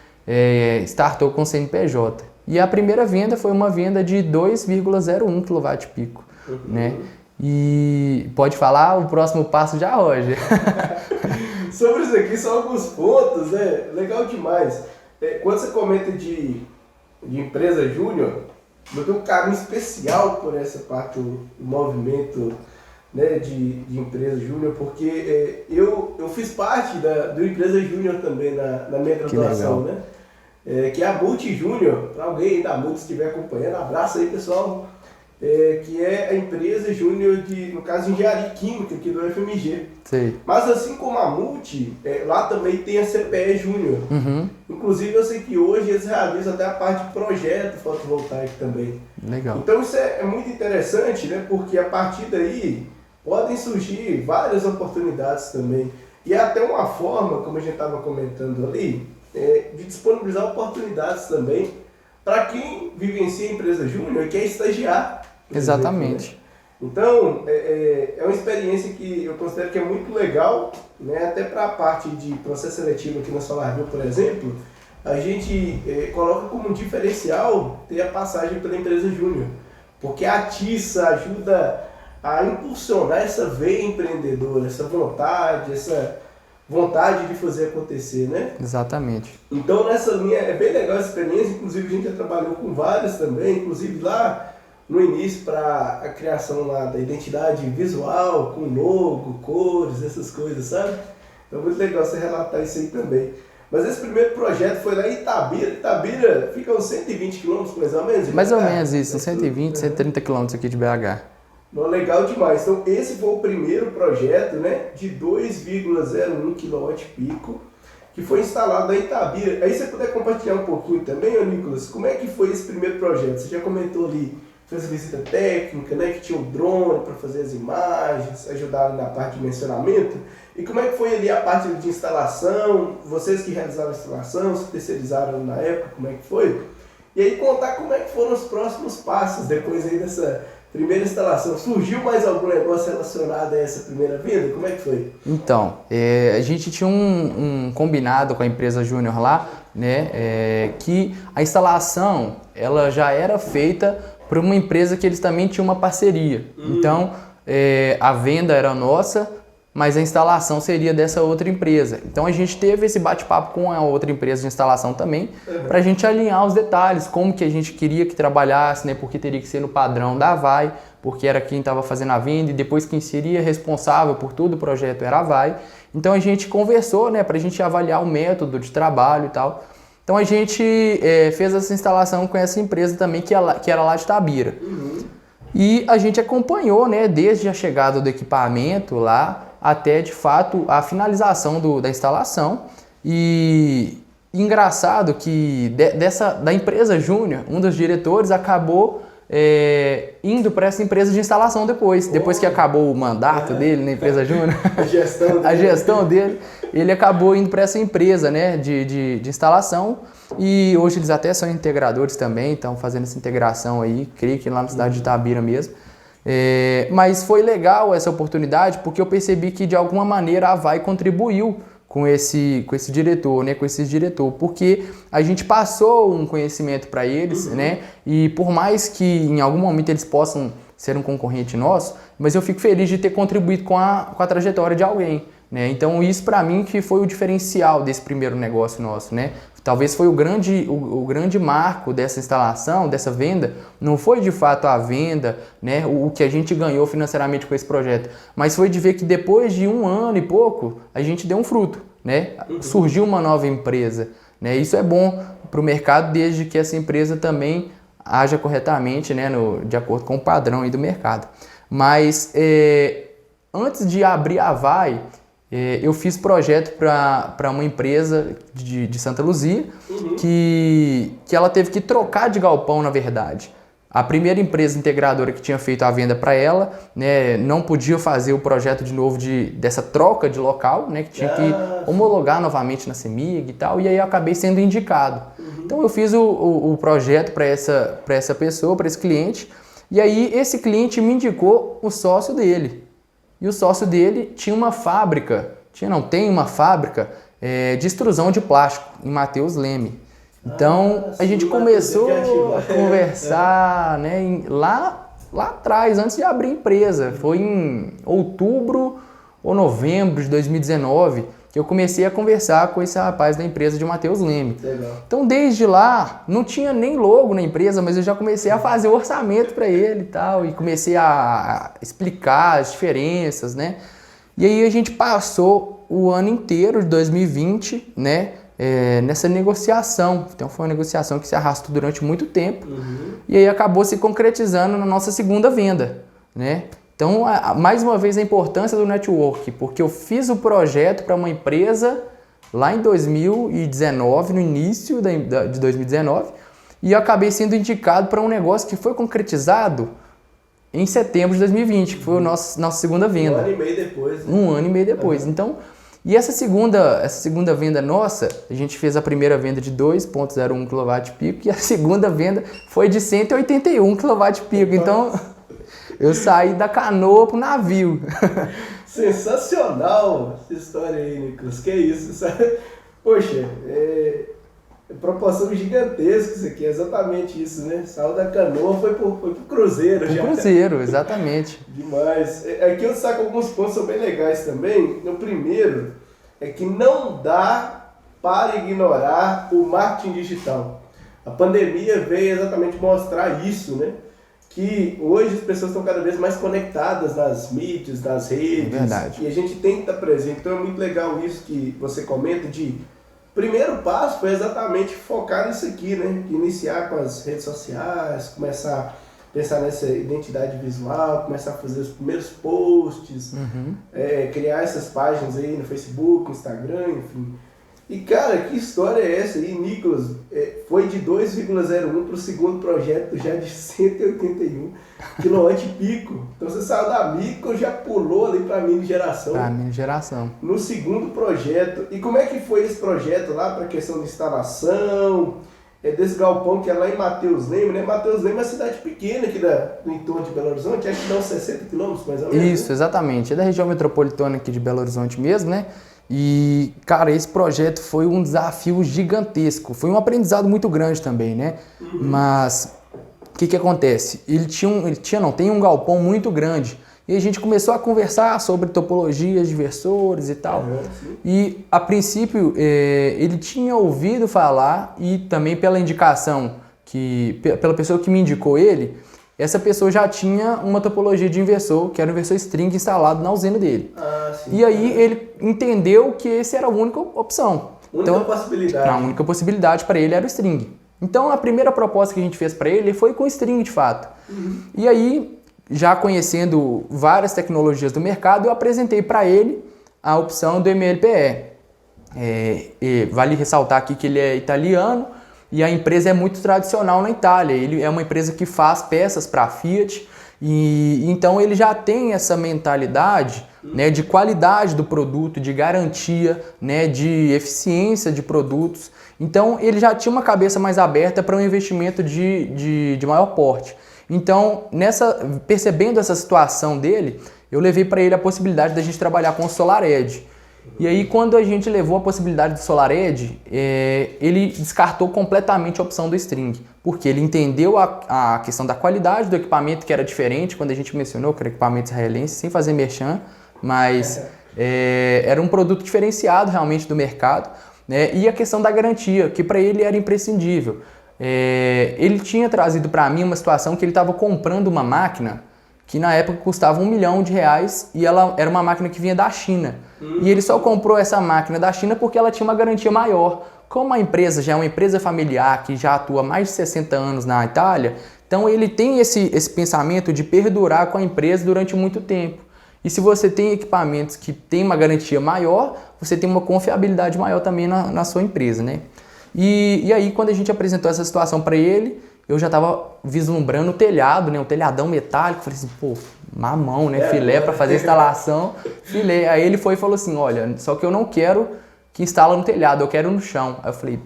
[SPEAKER 2] startou com o CNPJ. E a primeira venda foi uma venda de 2,01 kWp, né? E pode falar o próximo passo já, Roger.
[SPEAKER 1] Sobre isso aqui, são alguns pontos, né? Legal demais. Quando você comenta de empresa júnior, eu tenho um carinho especial por essa parte do movimento, né, de empresa júnior, porque eu fiz parte do empresa júnior também na minha graduação, né? Que é a Multi Júnior, para alguém da Multi estiver acompanhando, abraço aí, pessoal, que é a empresa júnior no caso de engenharia química aqui do FMG.
[SPEAKER 2] Sei.
[SPEAKER 1] Mas assim como a Multi, lá também tem a CPE Júnior.
[SPEAKER 2] Uhum.
[SPEAKER 1] Inclusive eu sei que hoje eles realizam até a parte de projeto fotovoltaico também.
[SPEAKER 2] Legal.
[SPEAKER 1] Então isso é muito interessante, né? Porque a partir daí podem surgir várias oportunidades também. E é até uma forma, como a gente estava comentando ali, de disponibilizar oportunidades também para quem vivencia a empresa júnior e quer estagiar.
[SPEAKER 2] Exatamente.
[SPEAKER 1] Exemplo, né? Então, é uma experiência que eu considero que é muito legal, né? Até para a parte de processo seletivo aqui na SolarView, por exemplo, a gente coloca como um diferencial ter a passagem pela empresa júnior, porque atiça, ajuda a impulsionar essa veia empreendedora, essa vontade de fazer acontecer, né?
[SPEAKER 2] Exatamente.
[SPEAKER 1] Então nessa linha é bem legal essa experiência, inclusive a gente já trabalhou com várias também, inclusive lá no início para a criação lá da identidade visual, com logo, cores, essas coisas, sabe? Então muito legal você relatar isso aí também. Mas esse primeiro projeto foi lá em Itabira. Itabira fica uns 120 quilômetros mais ou menos?
[SPEAKER 2] Mais ou menos isso, 120, 130 quilômetros aqui de BH.
[SPEAKER 1] Legal demais. Então esse foi o primeiro projeto, né, de 2,01 kWp que foi instalado em Itabira. Aí você puder compartilhar um pouquinho também, ô Nicolas, como é que foi esse primeiro projeto? Você já comentou ali, fez a visita técnica, né, que tinha um drone para fazer as imagens, ajudaram na parte de dimensionamento. E como é que foi ali a parte de instalação? Vocês que realizaram a instalação, se terceirizaram na época, como é que foi? E aí contar como é que foram os próximos passos depois aí dessa primeira instalação. Surgiu mais algum negócio relacionado a essa primeira venda? Como é que foi?
[SPEAKER 2] Então, a gente tinha um combinado com a empresa Júnior lá, né, que a instalação ela já era feita por uma empresa que eles também tinham uma parceria. Então, a venda era nossa, mas a instalação seria dessa outra empresa. Então a gente teve esse bate-papo com a outra empresa de instalação também, para a gente alinhar os detalhes, como que a gente queria que trabalhasse, né? Porque teria que ser no padrão da Vai, porque era quem estava fazendo a venda e depois quem seria responsável por todo o projeto era a Vai. Então a gente conversou, né, para a gente avaliar o método de trabalho e tal. Então a gente fez essa instalação com essa empresa também, que era lá de Itabira. E a gente acompanhou, né, desde a chegada do equipamento lá até, de fato, a finalização da instalação. E engraçado que da empresa Júnior, um dos diretores acabou indo para essa empresa de instalação depois que acabou o mandato dele na empresa Júnior, a gestão dele, ele acabou indo para essa empresa, né, de instalação, e hoje eles até são integradores também, estão fazendo essa integração aí, creio que lá na cidade de Itabira mesmo. Mas foi legal essa oportunidade porque eu percebi que de alguma maneira a Vai contribuiu com esse diretor, né, com esse diretor, porque a gente passou um conhecimento para eles, né, e por mais que em algum momento eles possam ser um concorrente nosso, mas eu fico feliz de ter contribuído com a trajetória de alguém, né, então isso para mim que foi o diferencial desse primeiro negócio nosso, né. Talvez foi o grande marco dessa instalação, dessa venda, não foi de fato a venda, né, o que a gente ganhou financeiramente com esse projeto, mas foi de ver que depois de 1 ano e pouco, a gente deu um fruto, né? Surgiu uma nova empresa, né? Isso é bom para o mercado desde que essa empresa também haja corretamente, né, de acordo com o padrão aí do mercado. Mas antes de abrir a Vai, eu fiz projeto para uma empresa de Santa Luzia que ela teve que trocar de galpão, na verdade. A primeira empresa integradora que tinha feito a venda para ela, né, não podia fazer o projeto de novo dessa troca de local, né, que tinha que homologar novamente na CEMIG e tal, e aí eu acabei sendo indicado. Então eu fiz o projeto para essa pessoa, para esse cliente, e aí esse cliente me indicou o sócio dele. E o sócio dele tinha uma fábrica, tem uma fábrica de extrusão de plástico em Matheus Leme. Então a gente começou a conversar, né, lá atrás, antes de abrir a empresa. Foi em outubro ou novembro de 2019 que eu comecei a conversar com esse rapaz da empresa de Matheus Leme.
[SPEAKER 1] Legal.
[SPEAKER 2] Então desde lá, não tinha nem logo na empresa, mas eu já comecei a fazer o orçamento para ele e tal, e comecei a explicar as diferenças, né? E aí a gente passou o ano inteiro de 2020, né, nessa negociação. Então foi uma negociação que se arrastou durante muito tempo, e aí acabou se concretizando na nossa segunda venda, né? Então, mais uma vez, a importância do network, porque eu fiz o projeto para uma empresa lá em 2019, no início de 2019, e eu acabei sendo indicado para um negócio que foi concretizado em setembro de 2020, que foi a nossa segunda venda.
[SPEAKER 1] 1 ano e meio depois. Né?
[SPEAKER 2] 1 ano e meio depois. Então, e essa segunda venda nossa, a gente fez a primeira venda de 2,01 kWp e a segunda venda foi de 181 kWp. Então, eu saí da canoa pro navio.
[SPEAKER 1] Sensacional essa história aí, Nicolas. Que isso? Poxa, proporção gigantesca isso aqui, é exatamente isso, né? Saiu da canoa, foi pro cruzeiro já.
[SPEAKER 2] Cruzeiro, exatamente.
[SPEAKER 1] Demais. Aqui eu destaco alguns pontos que são bem legais também. O primeiro é que não dá para ignorar o marketing digital. A pandemia veio exatamente mostrar isso, né? Que hoje as pessoas estão cada vez mais conectadas nas mídias, nas redes.
[SPEAKER 2] É verdade.
[SPEAKER 1] E a gente tem que estar presente. Então é muito legal isso que você comenta de... Primeiro passo foi exatamente focar nisso aqui, né? Iniciar com as redes sociais, começar a pensar nessa identidade visual, começar a fazer os primeiros posts, criar essas páginas aí no Facebook, Instagram, enfim. E cara, que história é essa aí, Nicolas? Foi de 2,01 para o segundo projeto já de 181 kWp. Então você saiu da micro, já pulou ali para a mini geração.
[SPEAKER 2] Para a mini geração.
[SPEAKER 1] No segundo projeto. E como é que foi esse projeto lá para a questão de instalação? Desse galpão que é lá em Matheus Leme, né? Matheus Leme é uma cidade pequena aqui do entorno de Belo Horizonte, acho que dá uns 60 quilômetros mais ou menos.
[SPEAKER 2] Isso, exatamente. É da região metropolitana aqui de Belo Horizonte mesmo, né? E, cara, esse projeto foi um desafio gigantesco. Foi um aprendizado muito grande também, né? Mas o que acontece? Tem um galpão muito grande. E a gente começou a conversar sobre topologias de versores e tal. E, a princípio, ele tinha ouvido falar, e também pela indicação, pela pessoa que me indicou ele, essa pessoa já tinha uma topologia de inversor, que era um inversor string instalado na usina dele. E aí ele entendeu que essa era a única opção.
[SPEAKER 1] Possibilidade.
[SPEAKER 2] A única possibilidade para ele era o string. Então a primeira proposta que a gente fez para ele foi com string de fato. E aí já conhecendo várias tecnologias do mercado, eu apresentei para ele a opção do MLPE. Vale ressaltar aqui que ele é italiano e a empresa é muito tradicional na Itália. Ele é uma empresa que faz peças para a Fiat e então ele já tem essa mentalidade, né, de qualidade do produto, de garantia, né, de eficiência de produtos. Então ele já tinha uma cabeça mais aberta para um investimento de maior porte. Então, percebendo essa situação dele, eu levei para ele a possibilidade da gente trabalhar com o SolarEdge. E aí, quando a gente levou a possibilidade do SolarEdge, ele descartou completamente a opção do String, porque ele entendeu a questão da qualidade do equipamento, que era diferente, quando a gente mencionou que era equipamento israelense, sem fazer merchan, mas era um produto diferenciado realmente do mercado, né? E a questão da garantia, que para ele era imprescindível. Ele tinha trazido para mim uma situação que ele estava comprando uma máquina que na época custava R$1 milhão e ela era uma máquina que vinha da China. E ele só comprou essa máquina da China porque ela tinha uma garantia maior. Como a empresa já é uma empresa familiar que já atua há mais de 60 anos na Itália, então ele tem esse pensamento de perdurar com a empresa durante muito tempo. E se você tem equipamentos que têm uma garantia maior, você tem uma confiabilidade maior também na sua empresa, né? E aí, quando a gente apresentou essa situação para ele, eu já estava vislumbrando o telhado, né? Um telhadão metálico. Falei assim, pô, mamão, né? Filé para fazer a instalação. Filé. Aí ele foi e falou assim, olha, só que eu não quero que instala no telhado, eu quero no chão. Aí eu falei,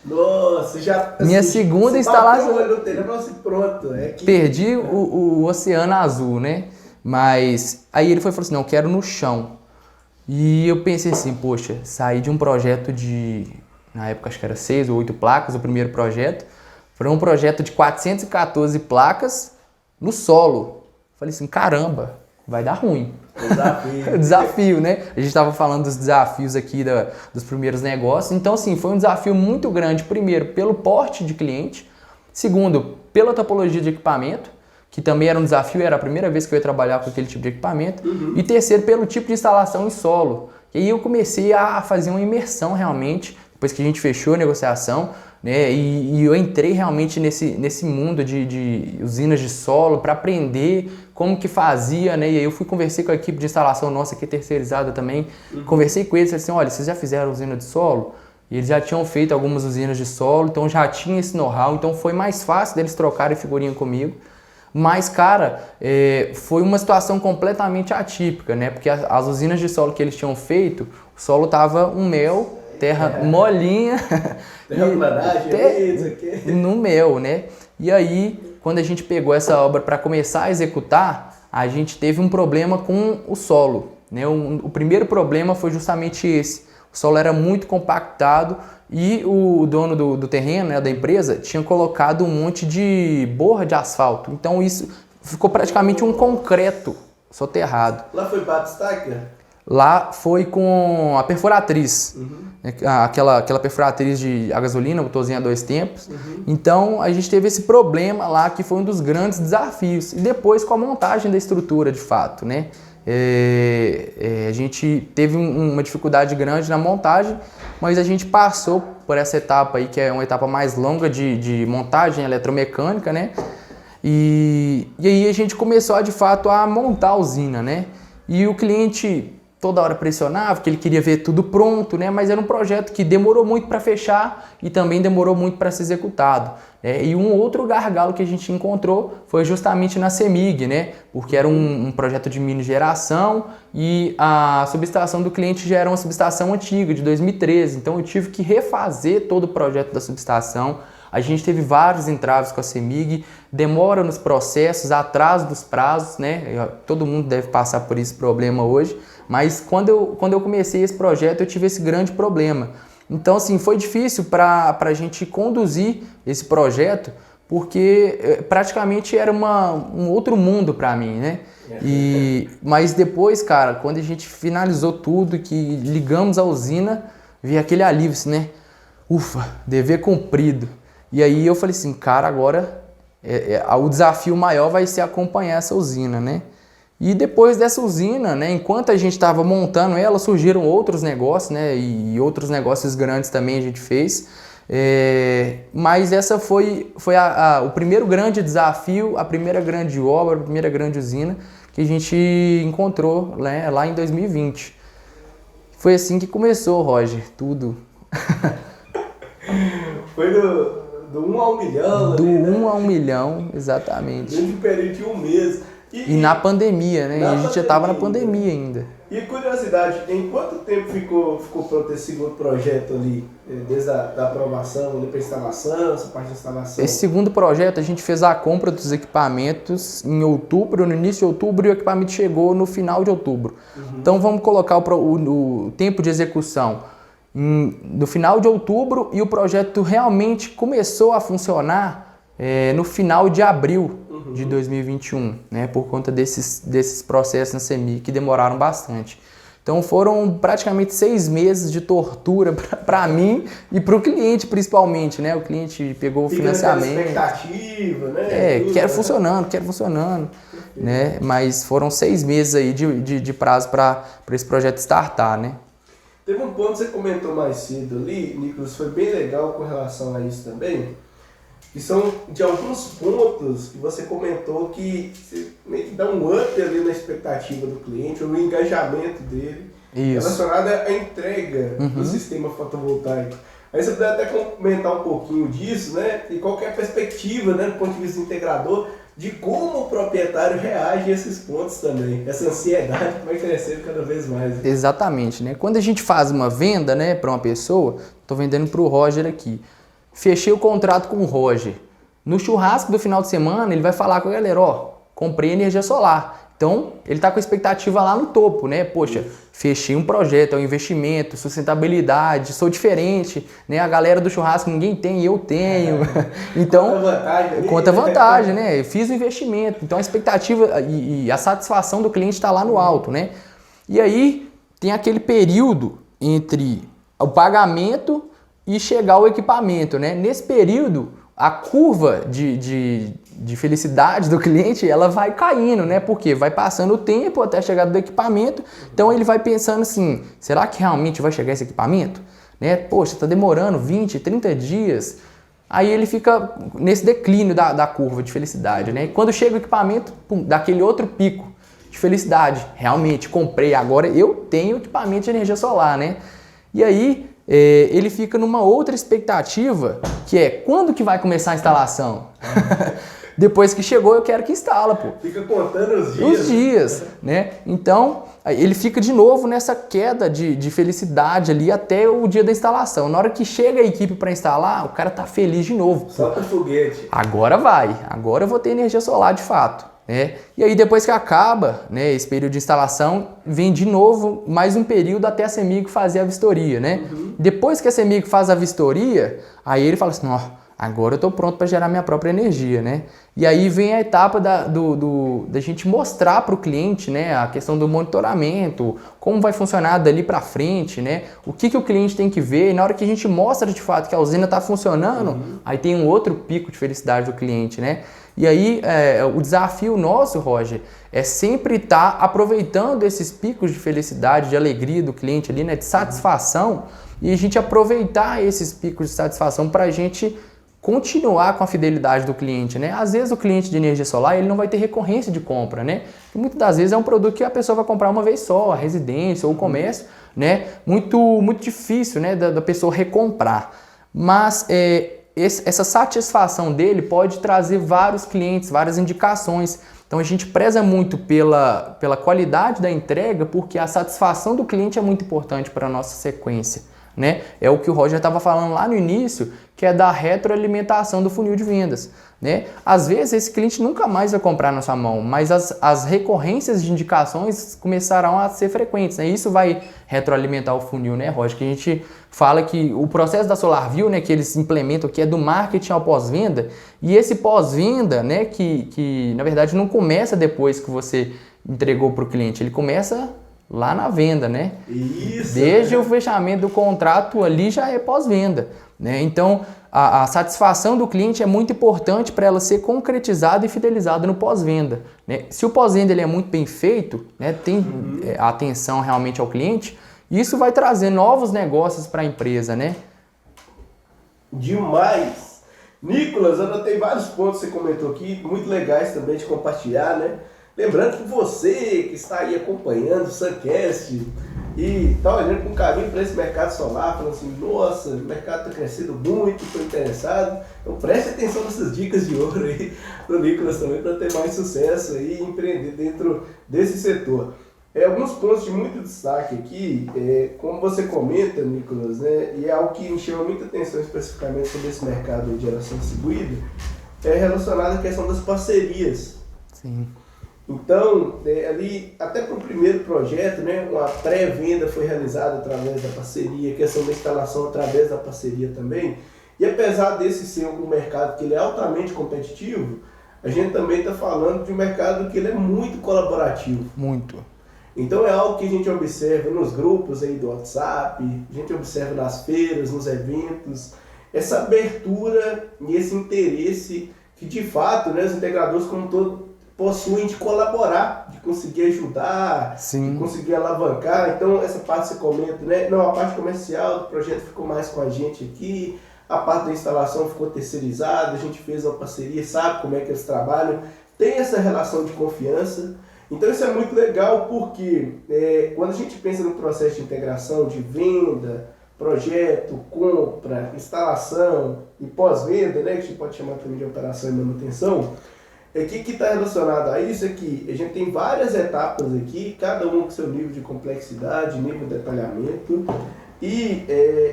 [SPEAKER 1] nossa, já...
[SPEAKER 2] Minha segunda instalação...
[SPEAKER 1] No telhado, nossa, pronto.
[SPEAKER 2] Perdi o oceano azul, né? Mas aí ele foi e falou assim, não, eu quero no chão. E eu pensei assim, poxa, saí de um projeto na época acho que era 6 ou 8 placas, o primeiro projeto, para um projeto de 414 placas no solo. Falei assim, caramba, vai dar ruim.
[SPEAKER 1] Desafio.
[SPEAKER 2] Desafio, né? A gente estava falando dos desafios aqui dos primeiros negócios. Então, assim, foi um desafio muito grande. Primeiro, pelo porte de cliente. Segundo, pela topologia de equipamento, que também era um desafio, era a primeira vez que eu ia trabalhar com aquele tipo de equipamento. E terceiro, pelo tipo de instalação em solo. E aí eu comecei a fazer uma imersão realmente, depois que a gente fechou a negociação, né? E eu entrei realmente nesse mundo de usinas de solo para aprender como que fazia, né? E aí eu conversei com a equipe de instalação nossa aqui terceirizada também, conversei com eles e falei assim, olha, vocês já fizeram usina de solo? E eles já tinham feito algumas usinas de solo, então já tinha esse know-how, então foi mais fácil deles trocarem figurinha comigo. Mas, cara, foi uma situação completamente atípica, né? Porque as usinas de solo que eles tinham feito, o solo tava um mel, terra molinha. No mel, né? E aí, quando a gente pegou essa obra para começar a executar, a gente teve um problema com o solo, né? O primeiro problema foi justamente esse. O solo era muito compactado e o dono do terreno, né, da empresa, tinha colocado um monte de borra de asfalto. Então isso ficou praticamente um concreto soterrado.
[SPEAKER 1] Lá foi batistaca?
[SPEAKER 2] Lá foi com a perfuratriz, aquela perfuratriz a gasolina, motorzinho a 2 tempos. Então a gente teve esse problema lá que foi um dos grandes desafios. E depois com a montagem da estrutura de fato, né? A gente teve uma dificuldade grande na montagem, mas a gente passou por essa etapa aí, que é uma etapa mais longa de montagem eletromecânica, né? E aí a gente começou de fato a montar a usina, né? E o cliente toda hora pressionava, que ele queria ver tudo pronto, né? Mas era um projeto que demorou muito para fechar e também demorou muito para ser executado. E um outro gargalo que a gente encontrou foi justamente na CEMIG, né? Porque era um projeto de mini geração e a subestação do cliente já era uma subestação antiga, de 2013. Então eu tive que refazer todo o projeto da subestação. A gente teve vários entraves com a CEMIG, demora nos processos, atraso dos prazos, né? Todo mundo deve passar por esse problema hoje. Mas quando eu comecei esse projeto, eu tive esse grande problema. Então, assim, foi difícil para a gente conduzir esse projeto, porque praticamente era um outro mundo para mim, né? Mas depois, cara, quando a gente finalizou tudo, que ligamos a usina, veio aquele alívio, né? Ufa, dever cumprido. E aí eu falei assim, cara, agora o desafio maior vai ser acompanhar essa usina, né? E depois dessa usina, né, enquanto a gente estava montando ela, surgiram outros negócios, né, e outros negócios grandes também a gente fez. Mas essa foi o primeiro grande desafio, a primeira grande obra, a primeira grande usina que a gente encontrou, né, lá em 2020. Foi assim que começou, Roger, tudo.
[SPEAKER 1] Foi do 1 ao milhão.
[SPEAKER 2] Do
[SPEAKER 1] ali,
[SPEAKER 2] 1 a 1 milhão, exatamente.
[SPEAKER 1] Dentro de um período de um mês.
[SPEAKER 2] E na pandemia, né? A gente já estava na pandemia ainda.
[SPEAKER 1] E curiosidade, em quanto tempo ficou pronto esse segundo projeto ali? Desde a aprovação, ali para instalação, essa parte de instalação?
[SPEAKER 2] Esse segundo projeto, a gente fez a compra dos equipamentos em outubro, no início de outubro, e o equipamento chegou no final de outubro. Então vamos colocar o tempo de execução no final de outubro, e o projeto realmente começou a funcionar no final de abril de 2021, né, por conta desses processos na CEMIG que demoraram bastante. Então foram praticamente 6 meses de tortura para mim e para o cliente principalmente, né? O cliente pegou o financiamento.
[SPEAKER 1] Expectativa, né?
[SPEAKER 2] Quero funcionando, né? Mas foram 6 meses aí de prazo para esse projeto startar, né?
[SPEAKER 1] Teve um ponto que você comentou mais cedo ali, Nicolas, foi bem legal com relação a isso também, que são de alguns pontos que você comentou que você meio que dá um up ali na expectativa do cliente, ou no engajamento dele, relacionado à entrega do sistema fotovoltaico. Aí você pode até comentar um pouquinho disso, né? E qual que é a perspectiva, né, do ponto de vista integrador, de como o proprietário reage a esses pontos também. Essa ansiedade que vai crescendo cada vez mais. Né?
[SPEAKER 2] Exatamente, né? Quando a gente faz uma venda, né, para uma pessoa, estou vendendo para o Roger aqui, fechei o contrato com o Roger. No churrasco do final de semana, ele vai falar com a galera, comprei energia solar. Então, ele está com a expectativa lá no topo, né? Poxa, fechei um projeto, é um investimento, sustentabilidade, sou diferente, né? A galera do churrasco ninguém tem, eu tenho. Então, conta vantagem, né? Eu fiz o investimento. Então, a expectativa e a satisfação do cliente está lá no alto, né? E aí, tem aquele período entre o pagamento e chegar ao equipamento, né? Nesse período, a curva de felicidade do cliente, ela vai caindo, né? Porque vai passando o tempo até a chegada do equipamento, então ele vai pensando assim, será que realmente vai chegar esse equipamento? Né? Poxa, tá demorando 20, 30 dias. Aí ele fica nesse declínio da curva de felicidade, né? E quando chega o equipamento, dá aquele outro pico de felicidade. Realmente, comprei, agora eu tenho equipamento de energia solar, né? E aí, ele fica numa outra expectativa, que é quando que vai começar a instalação? Depois que chegou, eu quero que instala, pô.
[SPEAKER 1] Fica contando os dias.
[SPEAKER 2] Os dias, né? Então, ele fica de novo nessa queda de felicidade ali até o dia da instalação. Na hora que chega a equipe para instalar, o cara tá feliz de novo.
[SPEAKER 1] Solta o foguete.
[SPEAKER 2] Agora vai, agora eu vou ter energia solar de fato. E aí depois que acaba, né, esse período de instalação, vem de novo mais um período até a CEMIG fazer a vistoria, né? Depois que a CEMIG faz a vistoria, aí ele fala assim, agora eu estou pronto para gerar minha própria energia, né? E aí vem a etapa da gente mostrar para o cliente, né, a questão do monitoramento, como vai funcionar dali para frente, né? O que o cliente tem que ver, e na hora que a gente mostra de fato que a usina está funcionando, aí tem um outro pico de felicidade do cliente, né? E aí, o desafio nosso, Roger, é sempre estar aproveitando esses picos de felicidade, de alegria do cliente ali, né, de satisfação, e a gente aproveitar esses picos de satisfação para a gente continuar com a fidelidade do cliente, né? Às vezes o cliente de energia solar, ele não vai ter recorrência de compra, né? E muitas das vezes é um produto que a pessoa vai comprar uma vez só, a residência ou o comércio, né? Muito difícil, né, da pessoa recomprar. Mas essa satisfação dele pode trazer vários clientes, várias indicações. Então a gente preza muito pela qualidade da entrega, porque a satisfação do cliente é muito importante para a nossa sequência, né? É o que o Roger estava falando lá no início, que é da retroalimentação do funil de vendas, né? Às vezes esse cliente nunca mais vai comprar na sua mão, mas as recorrências de indicações começarão a ser frequentes, né? Isso vai retroalimentar o funil, né, Roger? Que a gente fala que o processo da SolarView, né, que eles implementam, que é do marketing ao pós-venda, e esse pós-venda, né, que na verdade não começa depois que você entregou para o cliente, ele começa lá na venda, né?
[SPEAKER 1] Isso,
[SPEAKER 2] desde o fechamento do contrato ali já é pós-venda, né? Então a satisfação do cliente é muito importante para ela ser concretizada e fidelizada no pós-venda, né? Se o pós-venda ele é muito bem feito, né, tem a atenção realmente ao cliente, isso vai trazer novos negócios para a empresa, né?
[SPEAKER 1] Demais! Nicolas, eu anotei vários pontos que você comentou aqui, muito legais também de compartilhar, né? Lembrando que você que está aí acompanhando o Suncast e está olhando com carinho para esse mercado solar, falando assim, nossa, o mercado está crescendo muito, estou interessado. Então preste atenção nessas dicas de ouro aí do Nicolas também para ter mais sucesso aí e empreender dentro desse setor. Alguns pontos de muito destaque aqui, como você comenta, Nicolas, né, e é algo que me chama muita atenção especificamente sobre esse mercado de geração distribuída, é relacionado à questão das parcerias.
[SPEAKER 2] Sim.
[SPEAKER 1] Então, ali, até para o primeiro projeto, né, uma pré-venda foi realizada através da parceria, questão da instalação através da parceria também. E apesar desse ser um mercado que ele é altamente competitivo, a gente também está falando de um mercado que ele é muito colaborativo.
[SPEAKER 2] Muito.
[SPEAKER 1] Então é algo que a gente observa nos grupos aí do WhatsApp, a gente observa nas feiras, nos eventos, essa abertura e esse interesse que de fato, né, os integradores como todo possuem de colaborar, de conseguir ajudar,
[SPEAKER 2] Sim.
[SPEAKER 1] de conseguir alavancar. Então essa parte você comenta, né? Não, a parte comercial do projeto ficou mais com a gente aqui, a parte da instalação ficou terceirizada, a gente fez uma parceria, sabe como é que eles trabalham, tem essa relação de confiança. Então isso é muito legal porque quando a gente pensa no processo de integração de venda, projeto, compra, instalação e pós-venda, né, que a gente pode chamar também de operação e manutenção, o que está relacionado a isso é que a gente tem várias etapas aqui, cada uma com seu nível de complexidade, nível de detalhamento, e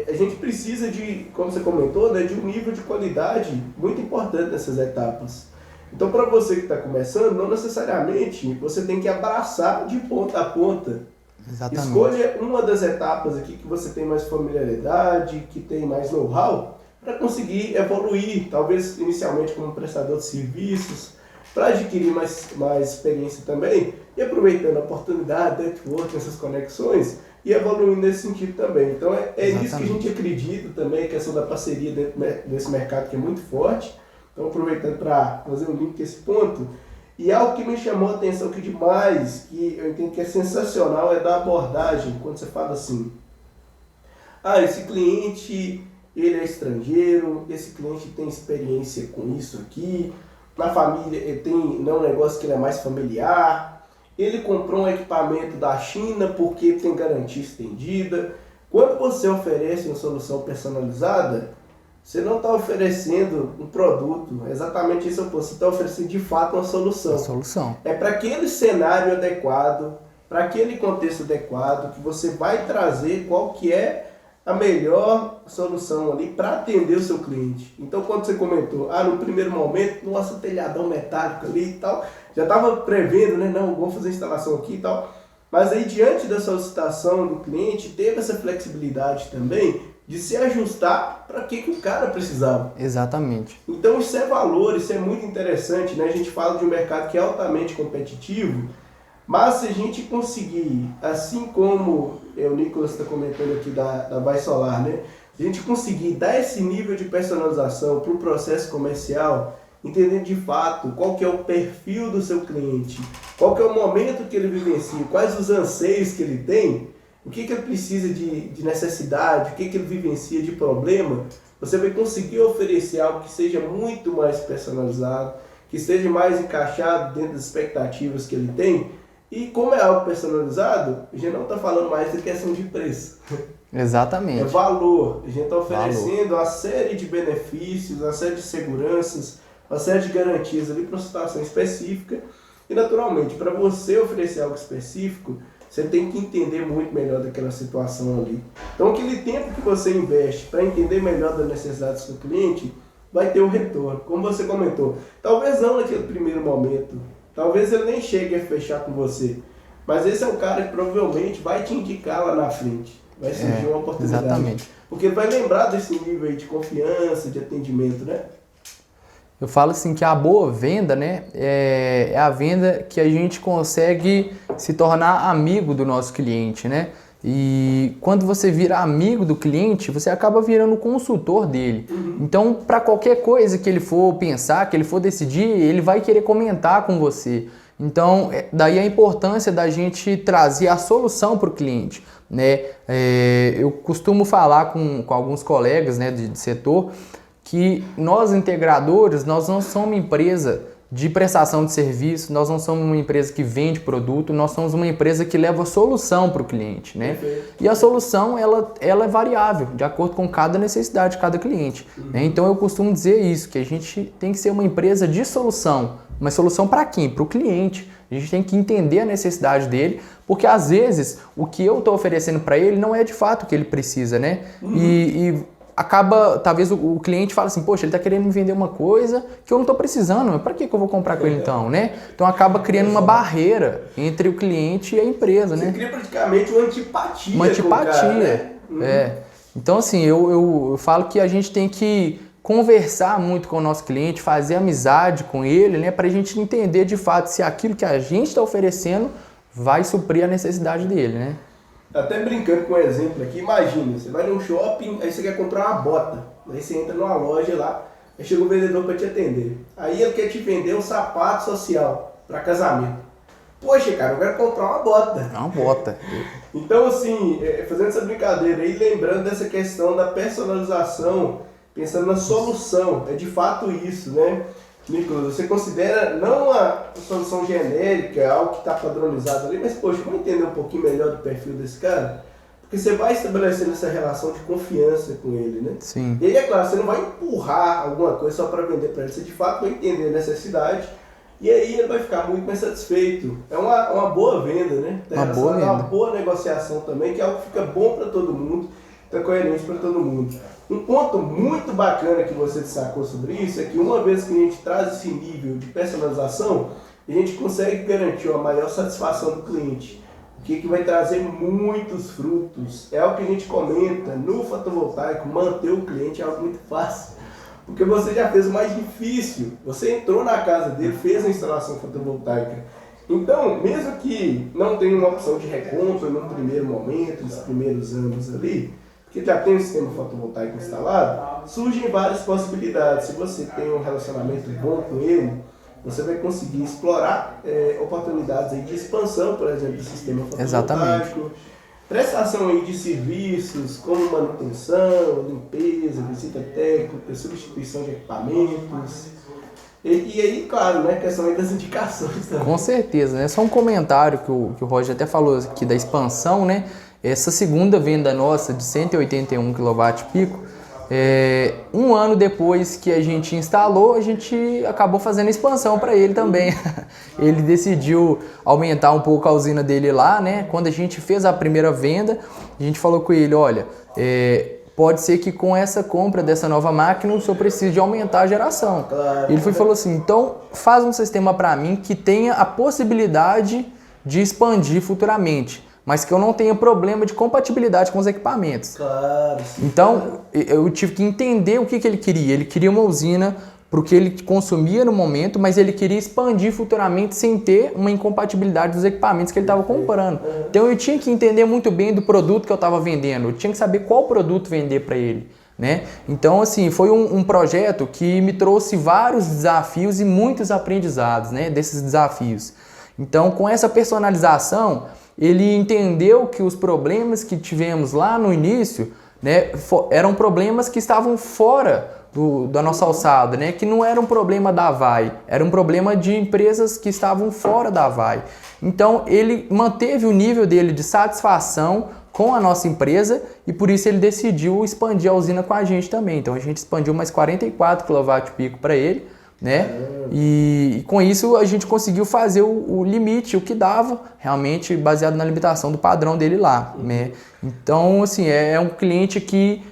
[SPEAKER 1] a gente precisa de, como você comentou, né, de um nível de qualidade muito importante nessas etapas. Então, para você que está começando, não necessariamente você tem que abraçar de ponta a ponta.
[SPEAKER 2] Exatamente.
[SPEAKER 1] Escolha uma das etapas aqui que você tem mais familiaridade, que tem mais know-how, para conseguir evoluir, talvez inicialmente como prestador de serviços, para adquirir mais experiência também, e aproveitando a oportunidade, network, essas conexões, e evoluindo nesse sentido também. Então, é nisso que a gente acredita também, a questão da parceria dentro desse mercado que é muito forte. Então, aproveitando para fazer um link com esse ponto, e algo que me chamou a atenção aqui demais, que eu entendo que é sensacional, é da abordagem, quando você fala assim, esse cliente, ele é estrangeiro, esse cliente tem experiência com isso aqui, na família ele tem um negócio que ele é mais familiar, ele comprou um equipamento da China porque tem garantia estendida. Quando você oferece uma solução personalizada, você não está oferecendo um produto, exatamente isso, você está oferecendo de fato uma solução. É para aquele cenário adequado, para aquele contexto adequado, que você vai trazer qual que é a melhor solução ali para atender o seu cliente. Então, quando você comentou, no primeiro momento, nossa, telhadão metálico ali e tal, já estava prevendo, né, não, vamos fazer a instalação aqui e tal, mas aí diante da solicitação do cliente, teve essa flexibilidade também, de se ajustar para que o cara precisava.
[SPEAKER 2] Exatamente.
[SPEAKER 1] Então isso é valor, isso é muito interessante, né? A gente fala de um mercado que é altamente competitivo, mas se a gente conseguir, assim como o Nicolas está comentando aqui da Vai Solar, né? Se a gente conseguir dar esse nível de personalização para o processo comercial, entendendo de fato qual que é o perfil do seu cliente, qual que é o momento que ele vivencia, quais os anseios que ele tem, o que ele precisa de necessidade, o que ele vivencia de problema, você vai conseguir oferecer algo que seja muito mais personalizado, que esteja mais encaixado dentro das expectativas que ele tem. E como é algo personalizado, a gente não está falando mais de questão de preço.
[SPEAKER 2] Exatamente.
[SPEAKER 1] É valor. A gente está oferecendo uma série de benefícios, uma série de seguranças, uma série de garantias ali para uma situação específica. E naturalmente, para você oferecer algo específico, você tem que entender muito melhor daquela situação ali. Então, aquele tempo que você investe para entender melhor da necessidade do seu cliente, vai ter um retorno. Como você comentou, talvez não naquele primeiro momento, talvez ele nem chegue a fechar com você, mas esse é o cara que provavelmente vai te indicar lá na frente. Vai surgir uma oportunidade.
[SPEAKER 2] Exatamente.
[SPEAKER 1] Porque ele vai lembrar desse nível aí de confiança, de atendimento, né?
[SPEAKER 2] Eu falo assim que a boa venda, né, é a venda que a gente consegue se tornar amigo do nosso cliente, né? E quando você vira amigo do cliente, você acaba virando consultor dele. Então, para qualquer coisa que ele for pensar, que ele for decidir, ele vai querer comentar com você. Então, daí a importância da gente trazer a solução para o cliente, né? Eu costumo falar com alguns colegas, né, de setor que nós integradores, nós não somos uma empresa de prestação de serviço, nós não somos uma empresa que vende produto, nós somos uma empresa que leva solução para o cliente, né? E a solução, ela é variável, de acordo com cada necessidade de cada cliente, né? Então eu costumo dizer isso, que a gente tem que ser uma empresa de solução. Mas solução para quem? Para o cliente. A gente tem que entender a necessidade dele, porque às vezes o que eu estou oferecendo para ele não é de fato o que ele precisa, né? E acaba, talvez o cliente fala assim, poxa, ele está querendo me vender uma coisa que eu não estou precisando, mas para que eu vou comprar com ele então, né? Então acaba criando uma barreira entre o cliente e a empresa, né?
[SPEAKER 1] Você cria praticamente uma antipatia.
[SPEAKER 2] Uma antipatia,
[SPEAKER 1] cara, né?
[SPEAKER 2] Então assim, eu falo que a gente tem que conversar muito com o nosso cliente, fazer amizade com ele, né? Para a gente entender de fato se aquilo que a gente está oferecendo vai suprir a necessidade dele, né?
[SPEAKER 1] Até brincando com um exemplo aqui, imagina, você vai num shopping, aí você quer comprar uma bota, aí você entra numa loja lá, aí chega um vendedor para te atender. Aí ele quer te vender um sapato social para casamento. Poxa, cara, eu quero comprar uma bota.
[SPEAKER 2] Uma bota.
[SPEAKER 1] Então, assim, fazendo essa brincadeira aí, lembrando dessa questão da personalização, pensando na solução, é de fato isso, né? Nicolas, você considera não uma solução genérica, algo que está padronizado ali, mas, poxa, vamos entender um pouquinho melhor do perfil desse cara? Porque você vai estabelecendo essa relação de confiança com ele, né?
[SPEAKER 2] Sim.
[SPEAKER 1] E aí, é claro, você não vai empurrar alguma coisa só para vender para ele, você de fato vai entender a necessidade e aí ele vai ficar muito mais satisfeito. É uma boa venda, né?
[SPEAKER 2] Uma boa venda.
[SPEAKER 1] É uma boa negociação também, que é algo que fica bom para todo mundo, fica coerente para todo mundo. Um ponto muito bacana que você destacou sobre isso é que uma vez que a gente traz esse nível de personalização, a gente consegue garantir uma maior satisfação do cliente, o que vai trazer muitos frutos. É o que a gente comenta no fotovoltaico, manter o cliente é algo muito fácil, porque você já fez o mais difícil, você entrou na casa dele, fez a instalação fotovoltaica. Então, mesmo que não tenha uma opção de recompra no primeiro momento, nos primeiros anos ali, que já tem um sistema fotovoltaico instalado, surgem várias possibilidades. Se você tem um relacionamento bom com ele, você vai conseguir explorar oportunidades aí de expansão, por exemplo, do sistema fotovoltaico.
[SPEAKER 2] Exatamente.
[SPEAKER 1] Prestação aí de serviços como manutenção, limpeza, visita técnica, substituição de equipamentos. E aí, claro, né, a questão aí das indicações também.
[SPEAKER 2] Com certeza, né? Só um comentário que o Roger até falou aqui da expansão, né? Essa segunda venda nossa de 181 kW-pico, um ano depois que a gente instalou, a gente acabou fazendo expansão para ele também. Ele decidiu aumentar um pouco a usina dele lá, né? Quando a gente fez a primeira venda, a gente falou com ele, olha, pode ser que com essa compra dessa nova máquina o senhor precise de aumentar a geração. Claro. Ele falou assim, então faz um sistema para mim que tenha a possibilidade de expandir futuramente, mas que eu não tenha problema de compatibilidade com os equipamentos.
[SPEAKER 1] Claro. Sim.
[SPEAKER 2] Então, eu tive que entender o que ele queria. Ele queria uma usina para o que ele consumia no momento, mas ele queria expandir futuramente sem ter uma incompatibilidade dos equipamentos que ele estava comprando. Então, eu tinha que entender muito bem do produto que eu estava vendendo. Eu tinha que saber qual produto vender para ele, né? Então, assim, foi um projeto que me trouxe vários desafios e muitos aprendizados, né, desses desafios. Então, com essa personalização, ele entendeu que os problemas que tivemos lá no início, né, eram problemas que estavam fora da nossa alçada, né, que não era um problema da Vai, era um problema de empresas que estavam fora da Vai. Então, ele manteve o nível dele de satisfação com a nossa empresa e por isso ele decidiu expandir a usina com a gente também. Então, a gente expandiu mais 44 kW-pico para ele, né? E com isso a gente conseguiu fazer o limite, o que dava, realmente baseado na limitação do padrão dele lá, né? Então, assim, é um cliente que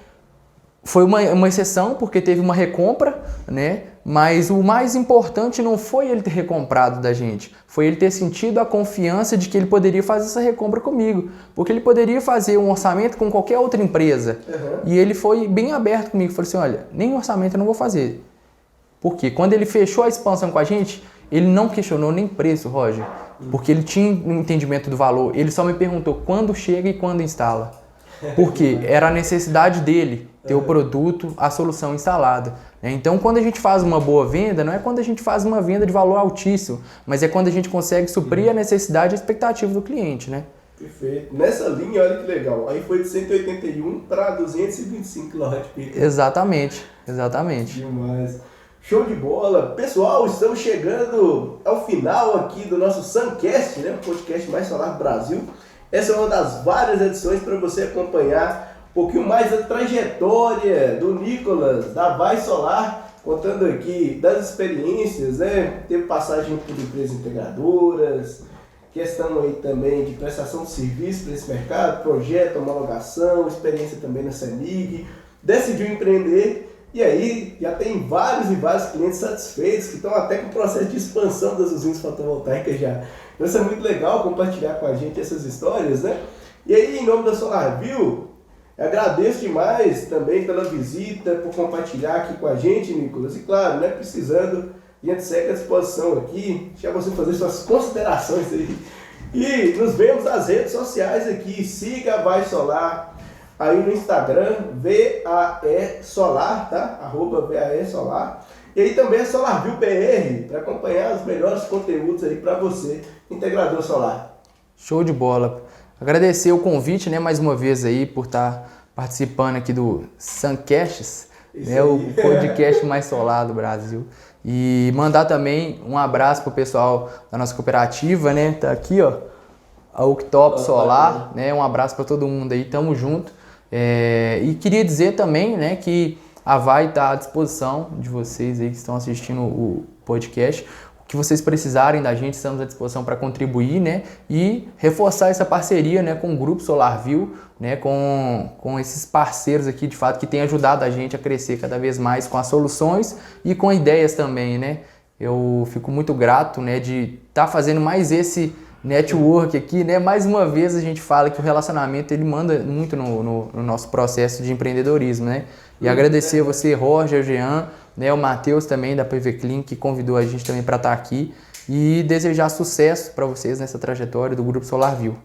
[SPEAKER 2] foi uma exceção, porque teve uma recompra, né? Mas o mais importante não foi ele ter recomprado da gente, foi ele ter sentido a confiança de que ele poderia fazer essa recompra comigo, porque ele poderia fazer um orçamento com qualquer outra empresa. E ele foi bem aberto comigo, falou assim, olha, nem orçamento eu não vou fazer. Porque quando ele fechou a expansão com a gente, ele não questionou nem preço, Roger, porque ele tinha um entendimento do valor. Ele só me perguntou quando chega e quando instala. Porque era a necessidade dele ter o produto, a solução instalada. Né? Então, quando a gente faz uma boa venda, não é quando a gente faz uma venda de valor altíssimo, mas é quando a gente consegue suprir a necessidade e a expectativa do cliente, né?
[SPEAKER 1] Perfeito. Nessa linha, olha que legal. Aí foi de 181 para 225 kWp.
[SPEAKER 2] Exatamente.
[SPEAKER 1] Demais. Show de bola. Pessoal, estamos chegando ao final aqui do nosso Suncast, né? O podcast mais solar do Brasil. Essa é uma das várias edições para você acompanhar um pouquinho mais da trajetória do Nicolas, da Vai Solar, contando aqui das experiências, né? Teve passagem por empresas integradoras, questão aí também de prestação de serviço para esse mercado, projeto, homologação, experiência também na CEMIG, decidiu empreender e aí já tem vários e vários clientes satisfeitos que estão até com o processo de expansão das usinas fotovoltaicas já. Então isso é muito legal compartilhar com a gente essas histórias, né? E aí, em nome da SolarView, agradeço demais também pela visita, por compartilhar aqui com a gente, Nicolas. E claro, né, precisando, a gente segue à disposição aqui, deixar você fazer suas considerações aí. E nos vemos nas redes sociais aqui, siga a Vai Solar aí no Instagram, VAE Solar, tá? @VAE Solar. E aí também a SolarView BR, para acompanhar os melhores conteúdos aí para você, integrador solar.
[SPEAKER 2] Show de bola. Agradecer o convite, né, mais uma vez aí, por estar participando aqui do Suncasts, né, o podcast mais solar do Brasil. E mandar também um abraço pro pessoal da nossa cooperativa, né? Tá aqui, ó, a Octop Solar, né? Um abraço para todo mundo aí, tamo junto. E queria dizer também, né, que a Vai está à disposição de vocês aí que estão assistindo o podcast. O que vocês precisarem da gente, estamos à disposição para contribuir, né, e reforçar essa parceria, né, com o Grupo SolarView, né, com esses parceiros aqui, de fato, que têm ajudado a gente a crescer cada vez mais com as soluções e com ideias também, né. Eu fico muito grato, né, de estar fazendo mais esse network aqui, né? Mais uma vez a gente fala que o relacionamento ele manda muito no nosso processo de empreendedorismo, né? E agradecer a você, Roger, o Jean, né? O Matheus também da PV Clean, que convidou a gente também para estar aqui, e desejar sucesso para vocês nessa trajetória do Grupo SolarView.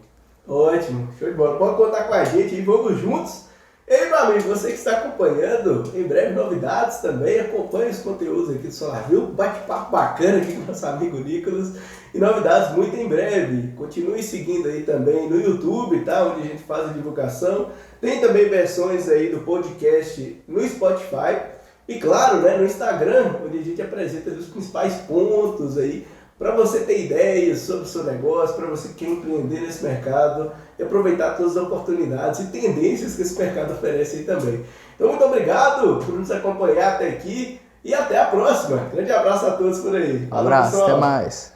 [SPEAKER 1] Ótimo, show de bola. Pode contar com a gente e vamos juntos. Ei, meu amigo, você que está acompanhando, em breve novidades também, acompanhe os conteúdos aqui do SolarView, bate-papo bacana aqui com o nosso amigo Nicolas, e novidades muito em breve. Continue seguindo aí também no YouTube, tá? Onde a gente faz a divulgação. Tem também versões aí do podcast no Spotify e, claro, né, no Instagram, onde a gente apresenta os principais pontos aí para você ter ideias sobre o seu negócio, para você que quer empreender nesse mercado e aproveitar todas as oportunidades e tendências que esse mercado oferece aí também. Então, muito obrigado por nos acompanhar até aqui e até a próxima. Grande abraço a todos por aí.
[SPEAKER 2] Um abraço, até mais.